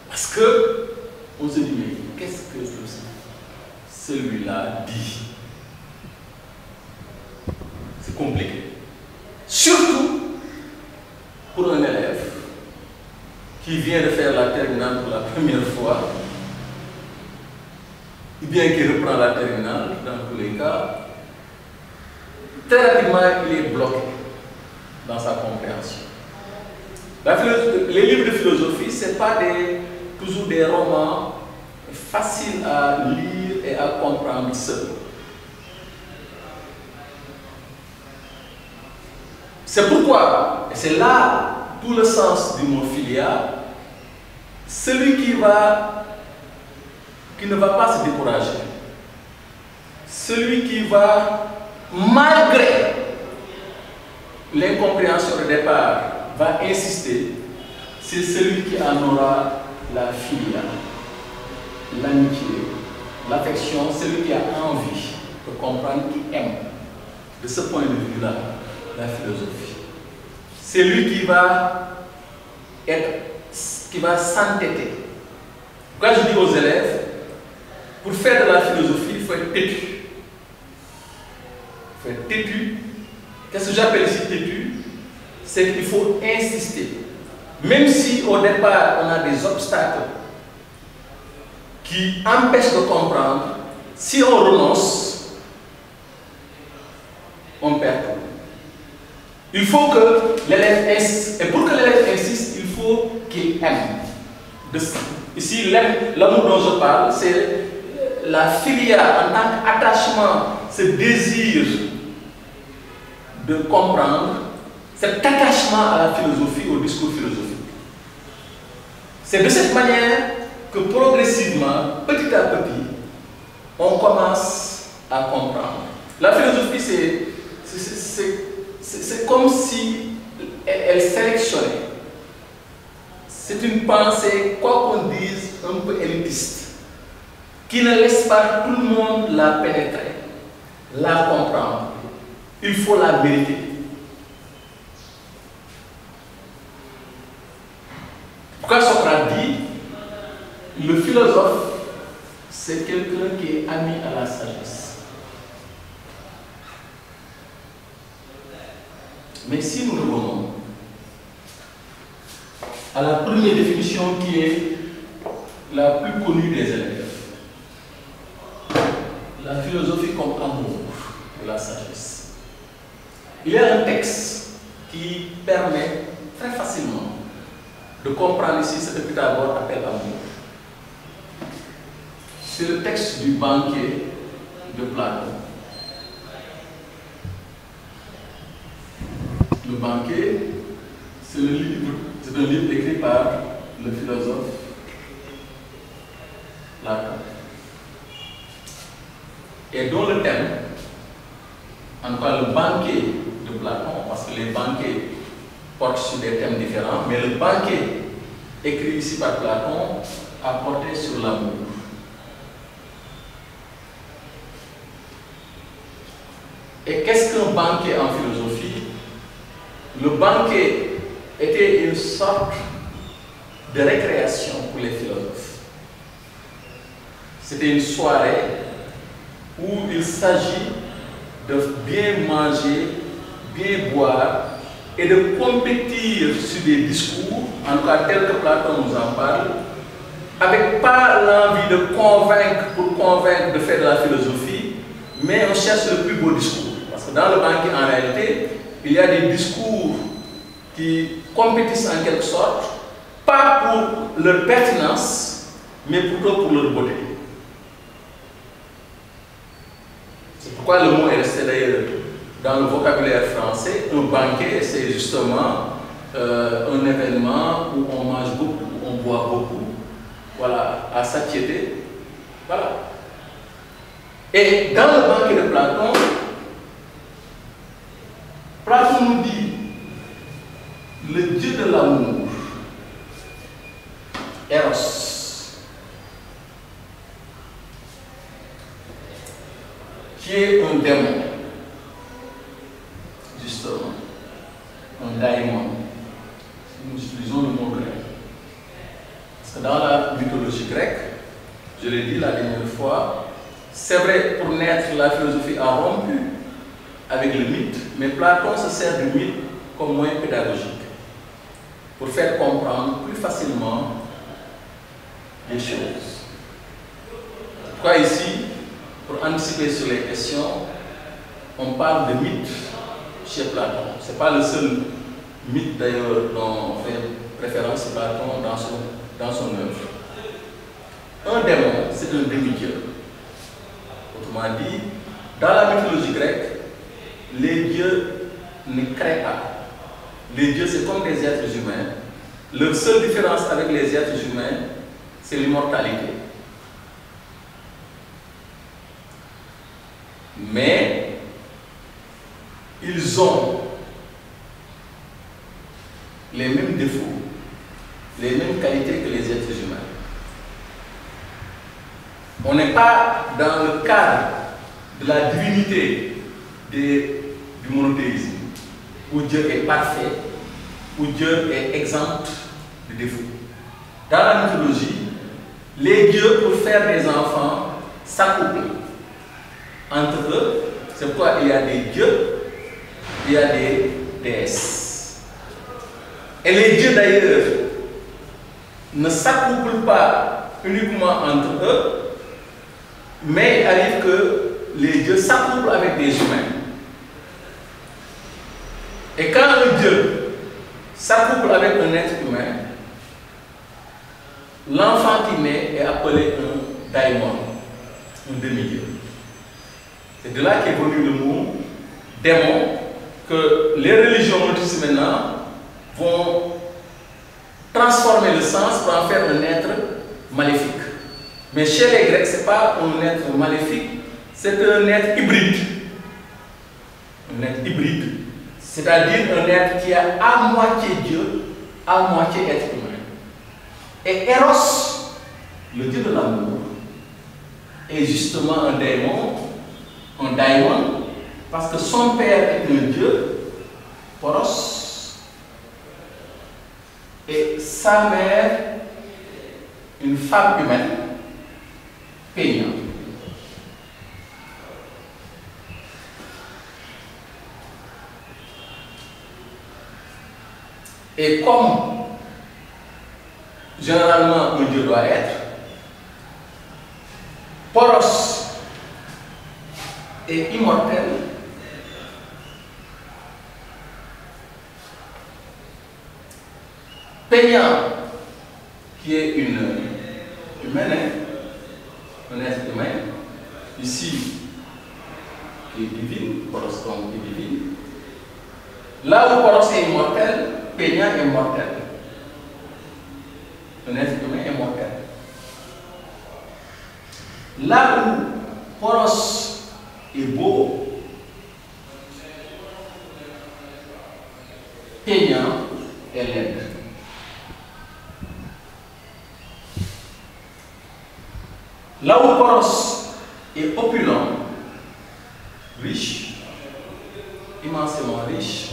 Parce que on se dit, mais qu'est-ce que celui-là dit? C'est compliqué. Surtout pour un élève qui vient de faire la terminale pour la première fois, ou bien qui reprend la terminale, dans tous les cas, très rapidement il est bloqué dans sa compréhension. Les livres de philosophie, ce n'est pas toujours des romans faciles à lire et à comprendre seuls. C'est pourquoi, et c'est là tout le sens du mot philia, celui qui ne va pas se décourager, celui qui va, malgré l'incompréhension de départ, va insister, c'est celui qui en aura la philia, l'amitié, l'affection, celui qui a envie de comprendre, qui aime. De ce point de vue-là, la philosophie. C'est lui qui va s'entêter. Quand je dis aux élèves, pour faire de la philosophie, il faut être têtu. Il faut être têtu. Qu'est-ce que j'appelle ici têtu? C'est qu'il faut insister. Même si au départ on a des obstacles qui empêchent de comprendre, si on renonce, on perd tout. Il faut que l'élève insiste. Et pour que l'élève insiste, il faut qu'il aime. Ici, l'amour dont je parle, c'est la philia en tant qu'attachement, ce désir de comprendre, cet attachement à la philosophie, au discours philosophique. C'est de cette manière que progressivement, petit à petit, on commence à comprendre. La philosophie, c'est comme si elle sélectionnait. C'est une pensée, quoi qu'on dise, un peu élitiste, qui ne laisse pas tout le monde la pénétrer, la comprendre. Il faut la vérité. Pourquoi Socrate dit, le philosophe, c'est quelqu'un qui est ami à la sagesse. Mais si nous revenons à la première définition qui est la plus connue des élèves. La philosophie comme amour de la sagesse. Il y a un texte qui permet très facilement de comprendre ici ce que Pythagore appelle amour. C'est le texte du banquet de Platon. Le banquet, c'est un livre écrit par le philosophe Platon. Et dont le thème, en tout cas le banquet de Platon, parce que les banquets portent sur des thèmes différents, mais le banquet écrit ici par Platon a porté sur l'amour. Et qu'est-ce qu'un banquet en philosophie? Le banquet était une sorte de récréation pour les philosophes. C'était une soirée où il s'agit de bien manger, bien boire et de compétir sur des discours, en tout cas tel que Platon nous en parle, avec pas l'envie de convaincre pour convaincre de faire de la philosophie, mais on cherche le plus beau discours. Parce que dans le banquet, en réalité, il y a des discours qui compétissent en quelque sorte, pas pour leur pertinence, mais plutôt pour leur beauté. C'est pourquoi le mot est resté d'ailleurs dans le vocabulaire français. Un banquet, c'est justement un événement où on mange beaucoup, où on boit beaucoup, voilà, à satiété. Voilà. Et dans le banquet de Platon, Platon nous dit le dieu de l'amour, Eros, qui est un démon, justement, un daimon, si nous utilisons le mot grec. Parce que dans la mythologie grecque, je l'ai dit la dernière fois, c'est vrai, pour naître, la philosophie a rompu avec le mythe, mais Platon se sert du mythe comme moyen pédagogique pour faire comprendre plus facilement les choses. Pourquoi ici, pour anticiper sur les questions, on parle de mythe chez Platon. Ce n'est pas le seul mythe d'ailleurs dont fait référence Platon dans son œuvre. Un démon, c'est un demi-dieu. Autrement dit, dans la mythologie grecque, les dieux ne créent pas. Les dieux, c'est comme des êtres humains. Leur seule différence avec les êtres humains, c'est l'immortalité. Mais ils ont les mêmes défauts, les mêmes qualités que les êtres humains. On n'est pas dans le cadre de la divinité du monothéisme, où Dieu est parfait, où Dieu est exempt de défauts. Dans la mythologie, les dieux, pour faire des enfants, s'accouplent entre eux. C'est pourquoi il y a des dieux, il y a des déesses. Et les dieux d'ailleurs ne s'accouplent pas uniquement entre eux, mais il arrive que les dieux s'accouplent avec des humains. Et quand un dieu s'accouple avec un être humain, l'enfant qui naît est appelé un daimon, un demi-dieu. C'est de là qu'est venu le mot démon, que les religions monothéistes maintenant vont transformer le sens pour en faire un être maléfique. Mais chez les Grecs, ce n'est pas un être maléfique, c'est un être hybride. Un être hybride, c'est-à-dire un être qui est à moitié Dieu, à moitié être humain. Et Eros, le dieu de l'amour, est justement un daimon, parce que son père est un dieu, Poros, et sa mère, une femme humaine, Pénia. Et comme généralement un dieu doit être, Poros est immortel. Peignant, qui est une humaine, un être humain, ici, qui est divine, Poros donc est divine. Là où Poros est immortel, Peignant est mortel. Un être humain est mortel. Là où Poros est beau, Peignant est laid. Là où Poros est opulent, riche, immensément riche,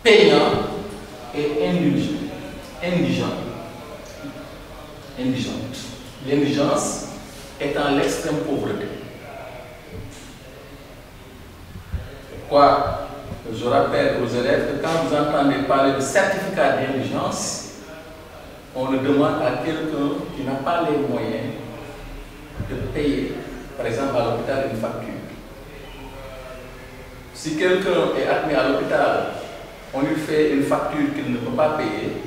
Peignant est indigent. L'indigence étant l'extrême pauvreté. Pourquoi je rappelle aux élèves que quand vous entendez parler de certificat d'indigence, on le demande à quelqu'un qui n'a pas les moyens de payer, par exemple à l'hôpital, une facture. Si quelqu'un est admis à l'hôpital, on lui fait une facture qu'il ne peut pas payer,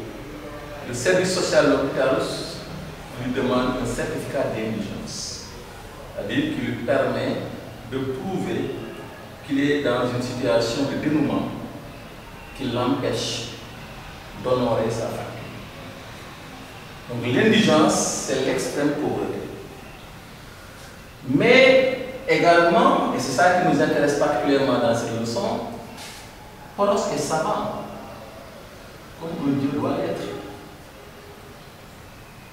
le service social de l'hôpital lui demande un certificat d'indigence. C'est-à-dire qu'il lui permet de prouver qu'il est dans une situation de dénouement qui l'empêche d'honorer sa facture. Donc l'indigence, c'est l'extrême pauvreté. Mais également, et c'est ça qui nous intéresse particulièrement dans cette leçon, Poros est savant, comme le Dieu doit l'être.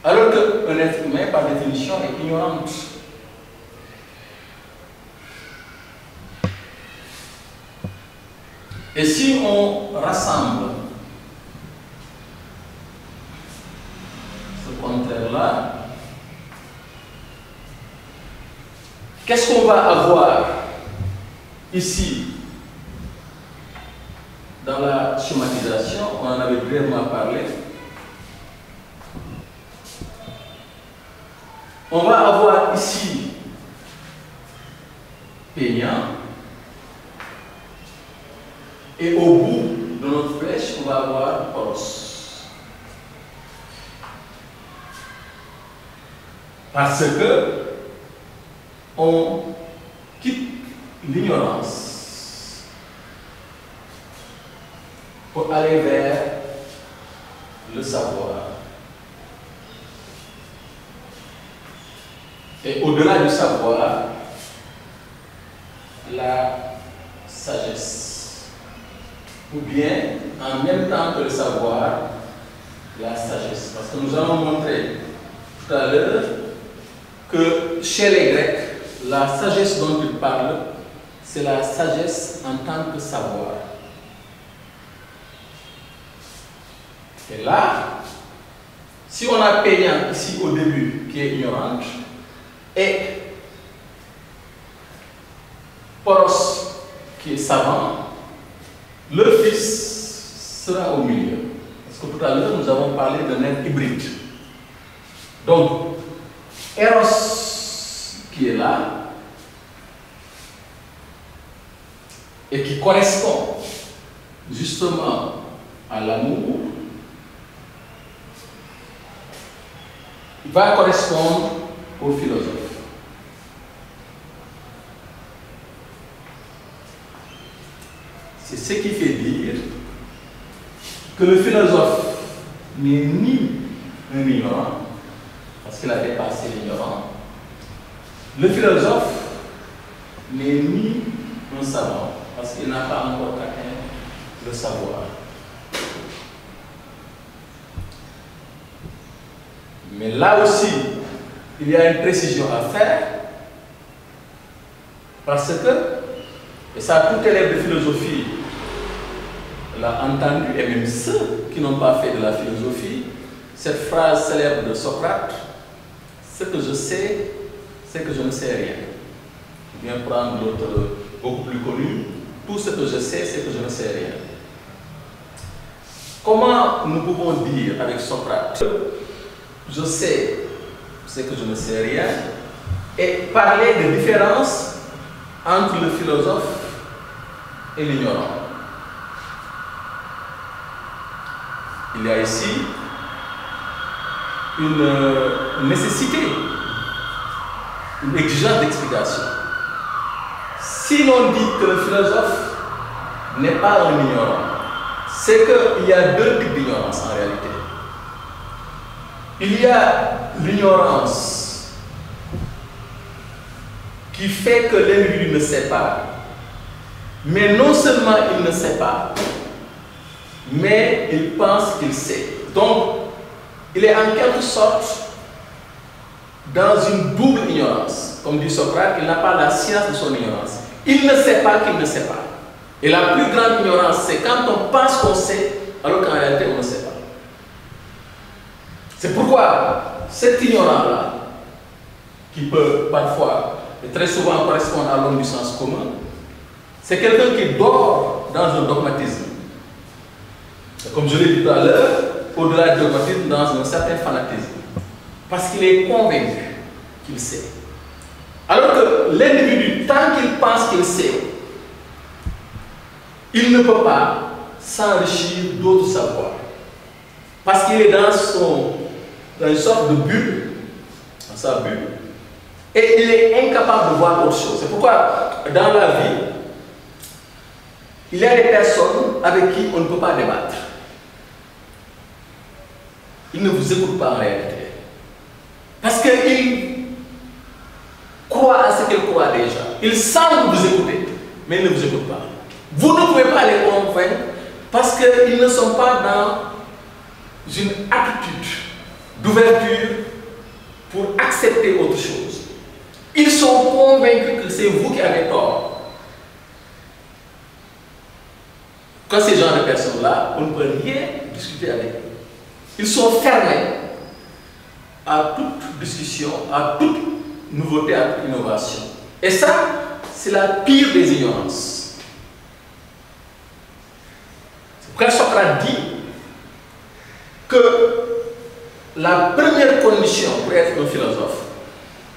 Alors qu'un être humain, par définition, est ignorant. Et si on rassemble ce contraire-là, qu'est-ce qu'on va avoir ici dans la schématisation? On en avait brièvement parlé. On va avoir ici Peignant, et au bout de notre flèche, on va avoir Poros. Parce que on quitte l'ignorance pour aller vers le savoir. Et au-delà du savoir, la sagesse. Ou bien, en même temps que le savoir, la sagesse. Parce que nous allons montrer tout à l'heure que chez les Grecs, la sagesse dont ils parlent, c'est la sagesse en tant que savoir. Et là, si on a Peignant ici au début, qui est ignorante, et Poros, qui est savant, le fils sera au milieu. Parce que tout à l'heure, nous avons parlé d'un être hybride. Donc, Eros, qui est là, et qui correspond justement à l'amour, il va correspondre au philosophe. C'est ce qui fait dire que le philosophe n'est ni un ignorant, parce qu'il a dépassé l'ignorant. Le philosophe n'est ni un savant, parce qu'il n'a pas encore atteint le savoir. Mais là aussi, il y a une précision à faire, parce que, et ça tout élève de philosophie l'a entendu, et même ceux qui n'ont pas fait de la philosophie, cette phrase célèbre de Socrate, ce que je sais, c'est que je ne sais rien. Je viens prendre l'autre beaucoup plus connu, tout ce que je sais, c'est que je ne sais rien. Comment nous pouvons dire avec Socrate, je sais c'est que je ne sais rien, et parler de différence entre le philosophe et l'ignorant. Il y a ici une nécessité, une exigence d'explication. Si l'on dit que le philosophe n'est pas un ignorant, c'est qu'il y a deux types d'ignorance en réalité. Il y a l'ignorance qui fait que l'individu ne sait pas, mais non seulement il ne sait pas, mais il pense qu'il sait. Donc, il est en quelque sorte dans une double ignorance. Comme dit Socrate, il n'a pas la science de son ignorance. Il ne sait pas qu'il ne sait pas. Et la plus grande ignorance, c'est quand on pense qu'on sait, alors qu'en réalité, on ne sait pas. C'est pourquoi cet ignorant-là, qui peut parfois et très souvent correspondre à l'homme du sens commun, c'est quelqu'un qui dort dans un dogmatisme. Comme je l'ai dit tout à l'heure, au-delà du dogmatisme, dans un certain fanatisme. Parce qu'il est convaincu qu'il sait. Alors que l'individu, tant qu'il pense qu'il sait, il ne peut pas s'enrichir d'autres savoirs. Parce qu'il est dans une sorte de bulle, dans sa bulle, et il est incapable de voir autre chose. C'est pourquoi, dans la vie, il y a des personnes avec qui on ne peut pas débattre. Ils ne vous écoutent pas en réalité. Parce qu'ils croient à ce qu'ils croient déjà. Ils semblent vous écouter, mais ils ne vous écoutent pas. Vous ne pouvez pas les convaincre parce qu'ils ne sont pas dans une attitude d'ouverture pour accepter autre chose. Ils sont convaincus que c'est vous qui avez tort. Quand ces gens de personnes-là, on ne peut rien discuter avec eux. Ils sont fermés à toute discussion, à toute nouveauté, à toute innovation. Et ça, c'est la pire des ignorances. C'est pourquoi Socrate dit que la première condition pour être un philosophe,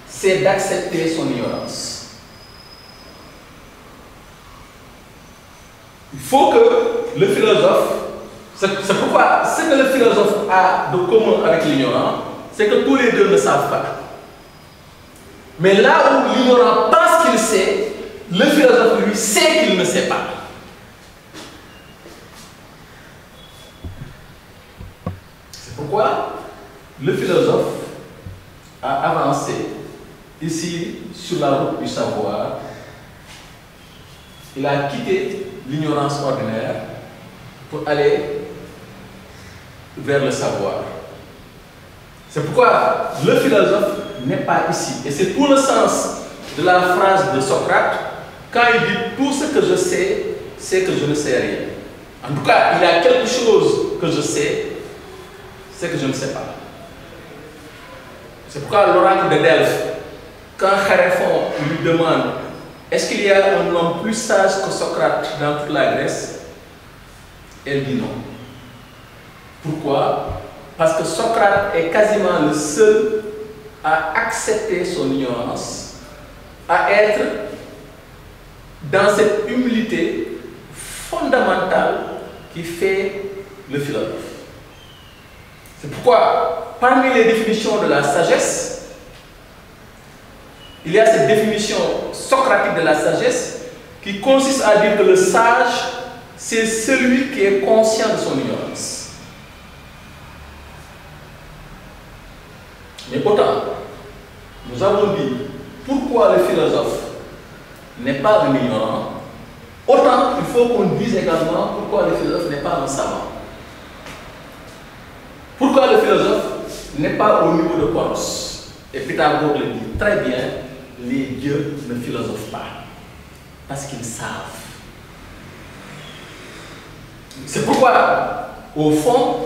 c'est d'accepter son ignorance. Il faut que le philosophe, c'est pourquoi ce que le philosophe a de commun avec l'ignorant, c'est que tous les deux ne savent pas. Mais là où l'ignorant pense qu'il sait, le philosophe lui sait qu'il ne sait pas. C'est pourquoi le philosophe a avancé ici sur la route du savoir. Il a quitté l'ignorance ordinaire pour aller vers le savoir. C'est pourquoi le philosophe n'est pas ici. Et c'est tout le sens de la phrase de Socrate quand il dit « Tout ce que je sais, c'est que je ne sais rien ». En tout cas, il y a quelque chose que je sais, c'est que je ne sais pas. C'est pourquoi l'oracle de Delphes, quand Charéphon lui demande « Est-ce qu'il y a un homme plus sage que Socrate dans toute la Grèce ?» Elle dit non. Pourquoi? Parce que Socrate est quasiment le seul à accepter son ignorance, à être dans cette humilité fondamentale qui fait le philosophe. C'est pourquoi, parmi les définitions de la sagesse, il y a cette définition socratique de la sagesse qui consiste à dire que le sage, c'est celui qui est conscient de son ignorance. Mais pourtant, nous avons dit pourquoi le philosophe n'est pas un ignorant, autant il faut qu'on dise également pourquoi le philosophe n'est pas un savant. Pourquoi le philosophe n'est pas au niveau de Coros. Et Pythagore le dit très bien, les dieux ne philosophent pas, parce qu'ils savent. C'est pourquoi, au fond,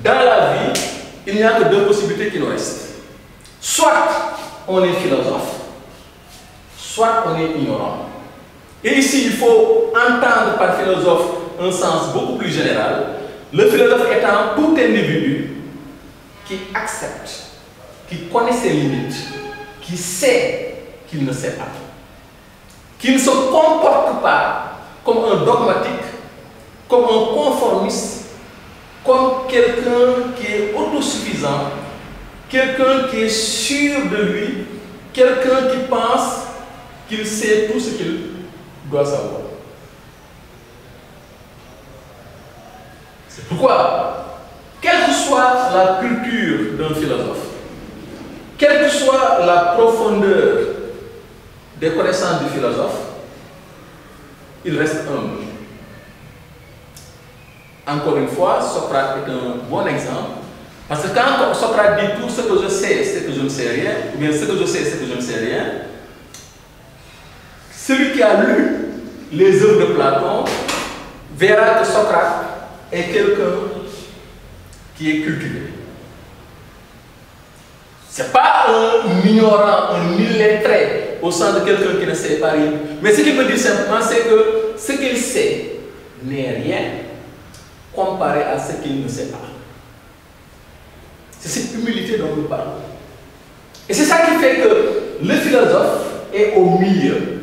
dans la vie, il n'y a que deux possibilités qui nous restent. Soit on est philosophe, soit on est ignorant. Et ici, il faut entendre par philosophe un sens beaucoup plus général. Le philosophe étant tout individu qui accepte qui connaît ses limites, qui sait qu'il ne sait pas, qui ne se comporte pas comme un dogmatique, comme un conformiste, comme quelqu'un qui est autosuffisant, quelqu'un qui est sûr de lui, quelqu'un qui pense qu'il sait tout ce qu'il doit savoir. C'est pourquoi, quelle que soit la culture d'un philosophe, quelle que soit la profondeur des connaissances du philosophe, il reste humble. Encore une fois, Socrate est un bon exemple, parce que quand Socrate dit tout ce que je sais, c'est que je ne sais rien, ou bien ce que je sais, c'est que je ne sais rien, celui qui a lu les œuvres de Platon verra que Socrate est quelqu'un qui est cultivé. Ce n'est pas un ignorant, un illettré au sens de quelqu'un qui ne sait pas rien. Mais ce qu'il veut dire simplement, c'est que ce qu'il sait n'est rien comparé à ce qu'il ne sait pas. C'est cette humilité dont nous parlons. Et c'est ça qui fait que le philosophe est au milieu,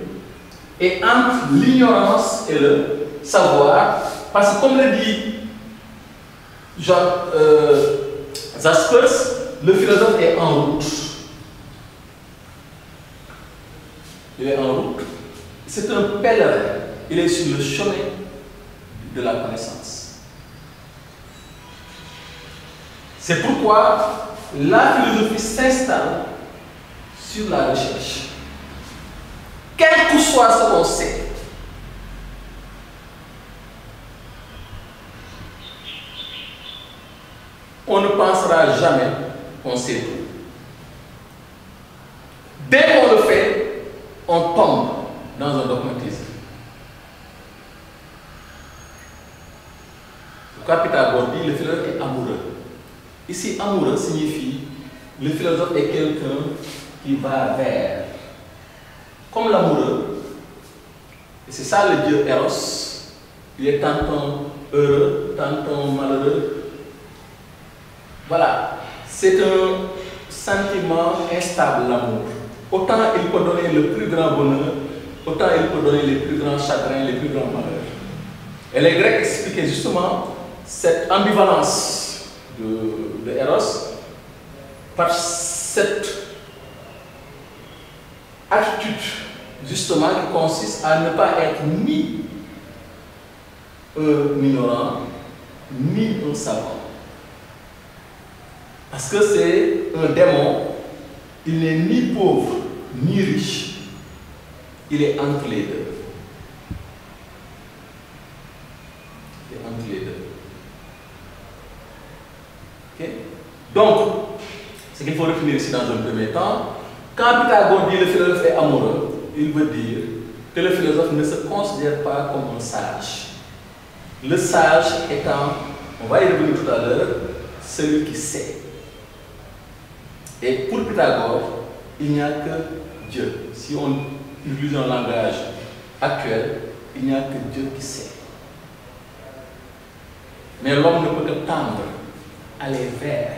et entre l'ignorance et le savoir, parce que comme le dit Jaspers, le philosophe est en route. Il est en route. C'est un pèlerin. Il est sur le chemin de la connaissance. C'est pourquoi la philosophie s'installe sur la recherche. Quel que soit ce qu'on sait, on ne pensera jamais qu'on sait tout. Dès qu'on le fait, on tombe dans un dogmatisme. Le Pythagore dit le philosophe est amoureux. Ici, amoureux signifie le philosophe est quelqu'un qui va vers. Comme l'amoureux, et c'est ça le dieu Eros, il est tantôt heureux, tantôt malheureux. Voilà, c'est un sentiment instable, l'amour. Autant il peut donner le plus grand bonheur, autant il peut donner les plus grands chagrins, les plus grands malheurs. Et les Grecs expliquaient justement cette ambivalence de Eros par cette attitude justement qui consiste à ne pas être ni un ignorant, ni un savant. Parce que c'est un démon, il n'est ni pauvre, ni riche, il est entre les deux. Il est entre les deux. Okay? Donc, ce qu'il faut retenir ici dans un premier temps, quand Pythagore dit le philosophe est amoureux, il veut dire que le philosophe ne se considère pas comme un sage. Le sage étant, on va y revenir tout à l'heure, celui qui sait. Et pour Pythagore, il n'y a que Dieu. Si on utilise un langage actuel, il n'y a que Dieu qui sait. Mais l'homme ne peut que tendre, aller vers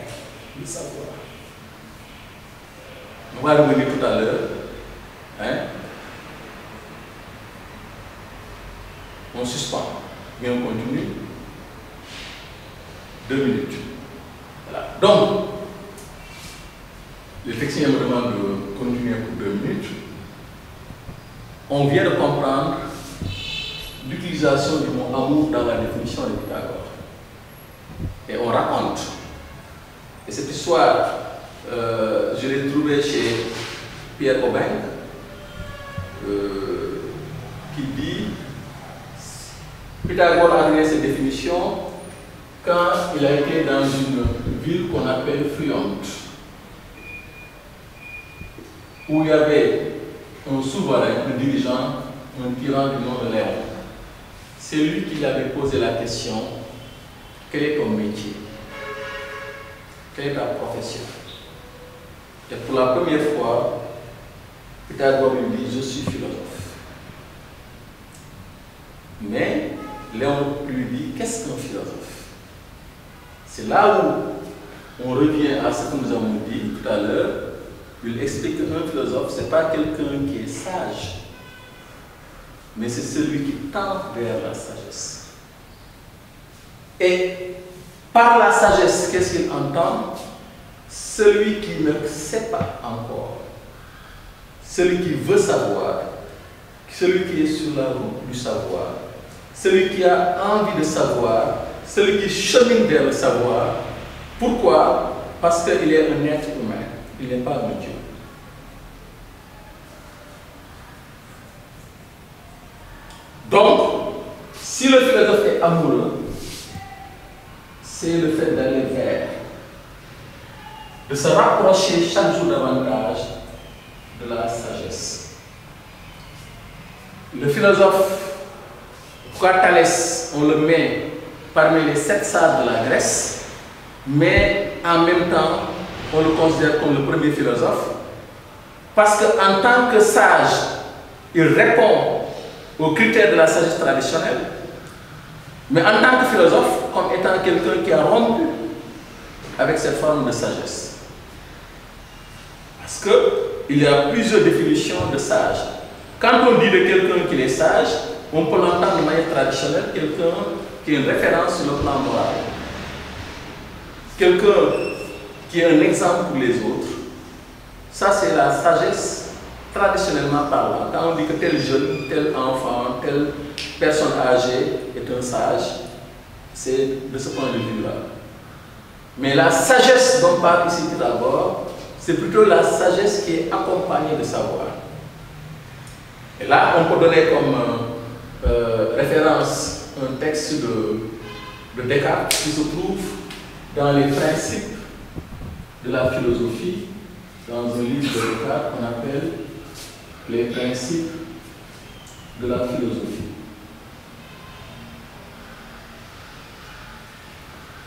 le savoir. On va revenir tout à l'heure. Hein? On suspend, mais on continue. 2 minutes. Voilà. Donc, le technicien me demande de continuer pour 2 minutes. On vient de comprendre l'utilisation du mot amour dans la définition de Pythagore. Et on raconte. Et cette histoire, je l'ai trouvée chez Pierre Aubin, qui dit Pythagore a donné cette définition quand il a été dans une ville qu'on appelle Fluente, où il y avait un souverain, un dirigeant, un tyran du nom de Léon. C'est lui qui lui avait posé la question: quel est ton métier? Quelle est ta profession? Et pour la première fois, Pythagore lui dit: je suis philosophe. Mais Léon lui dit: qu'est-ce qu'un philosophe? C'est là où on revient à ce que nous avons dit tout à l'heure. Il explique qu'un philosophe, ce n'est pas quelqu'un qui est sage, mais c'est celui qui tend vers la sagesse. Et par la sagesse, qu'est-ce qu'il entend? Celui qui ne sait pas encore, celui qui veut savoir, celui qui est sur la route du savoir, celui qui a envie de savoir, celui qui chemine vers le savoir. Pourquoi? Parce qu'il est un être humain, il n'est pas un Dieu. Donc, si le philosophe est amoureux, c'est le fait d'aller vers, de se rapprocher chaque jour davantage de la sagesse. Le philosophe, pourquoi Thalès, on le met parmi les 7 sages de la Grèce, mais en même temps, on le considère comme le premier philosophe, parce qu'en tant que sage, il répond aux critères de la sagesse traditionnelle, mais en tant que philosophe, comme étant quelqu'un qui a rompu avec cette forme de sagesse. Parce qu'il y a plusieurs définitions de sage. Quand on dit de quelqu'un qu'il est sage, on peut l'entendre de manière traditionnelle, quelqu'un qui est une référence sur le plan moral, quelqu'un qui est un exemple pour les autres. Ça, c'est la sagesse traditionnellement parlant. Quand on dit que tel jeune, tel enfant, telle personne âgée est un sage, c'est de ce point de vue-là. Mais la sagesse dont parle ici tout d'abord, c'est plutôt la sagesse qui est accompagnée de savoir. Et là, on peut donner comme référence un texte de Descartes qui se trouve dans les principes de la philosophie, dans un livre de Descartes qu'on appelle les principes de la philosophie.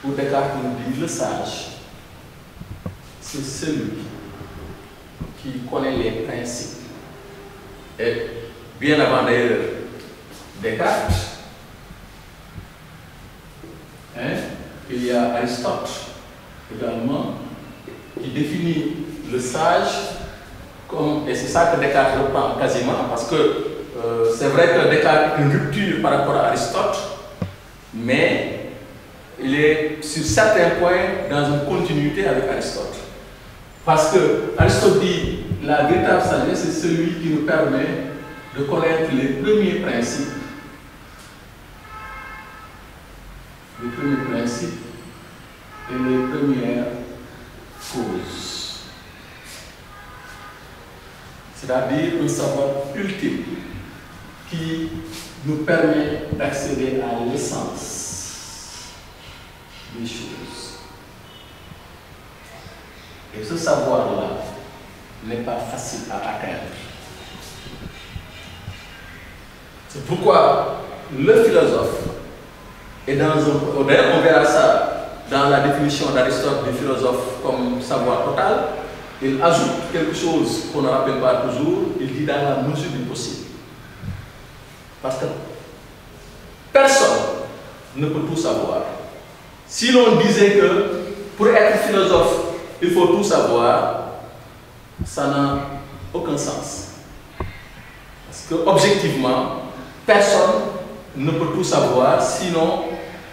Pour Descartes, nous dit le sage, c'est celui qui connaît les principes. Et bien avant d'ailleurs Descartes, il y a Aristote également qui définit le sage comme, et c'est ça que Descartes reprend quasiment, parce que c'est vrai que Descartes est une rupture par rapport à Aristote, mais il est sur certains points dans une continuité avec Aristote. Parce que Aristote dit la véritable sagesse, c'est celui qui nous permet de connaître les premiers principes. Les premiers principes et les premières causes. C'est-à-dire un savoir ultime qui nous permet d'accéder à l'essence des choses. Et ce savoir-là n'est pas facile à atteindre. C'est pourquoi le philosophe est dans un... D'ailleurs, on verra ça dans la définition d'Aristote du philosophe comme savoir total. Il ajoute quelque chose qu'on ne rappelle pas toujours, il dit dans la mesure du possible. Parce que personne ne peut tout savoir. Si l'on disait que pour être philosophe, il faut tout savoir, ça n'a aucun sens. Parce que objectivement, personne ne peut tout savoir, sinon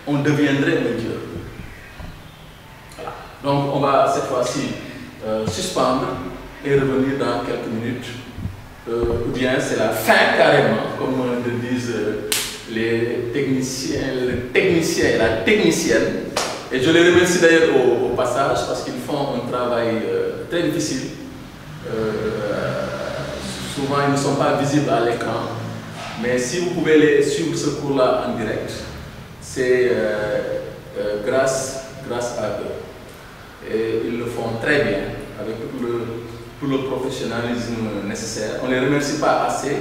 on deviendrait un Dieu. Voilà. Donc on va cette fois-ci suspendre et revenir dans quelques minutes. Ou bien c'est la fin carrément, comme le disent les techniciens, le technicien et la technicienne. Et je les remercie d'ailleurs au passage parce qu'ils font un travail très difficile. Souvent ils ne sont pas visibles à l'écran. Mais si vous pouvez les suivre ce cours-là en direct, c'est grâce à eux. Et ils le font très bien, avec tout le professionnalisme nécessaire. On ne les remercie pas assez,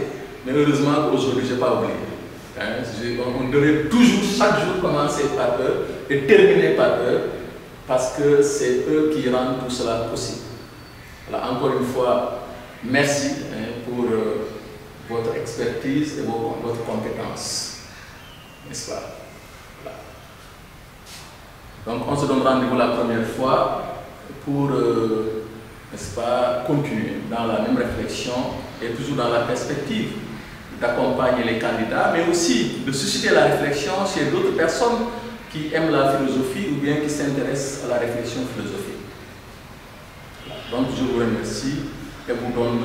mais heureusement qu'aujourd'hui, je n'ai pas oublié. On devrait toujours, chaque jour, commencer par eux et terminer par eux, parce que c'est eux qui rendent tout cela possible. Alors, encore une fois, merci pour votre expertise et votre compétence. N'est-ce pas? Voilà. Donc on se donne rendez-vous la première fois pour, n'est-ce pas, continuer dans la même réflexion et toujours dans la perspective d'accompagner les candidats, mais aussi de susciter la réflexion chez d'autres personnes qui aiment la philosophie ou bien qui s'intéressent à la réflexion philosophique. Donc je vous remercie et vous donne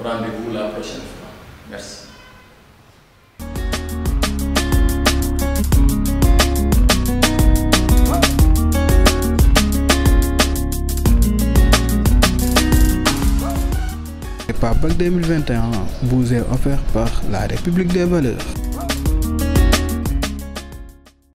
rendez-vous la prochaine fois. Merci. Prépa Bac 2021 vous est offert par la République des Valeurs.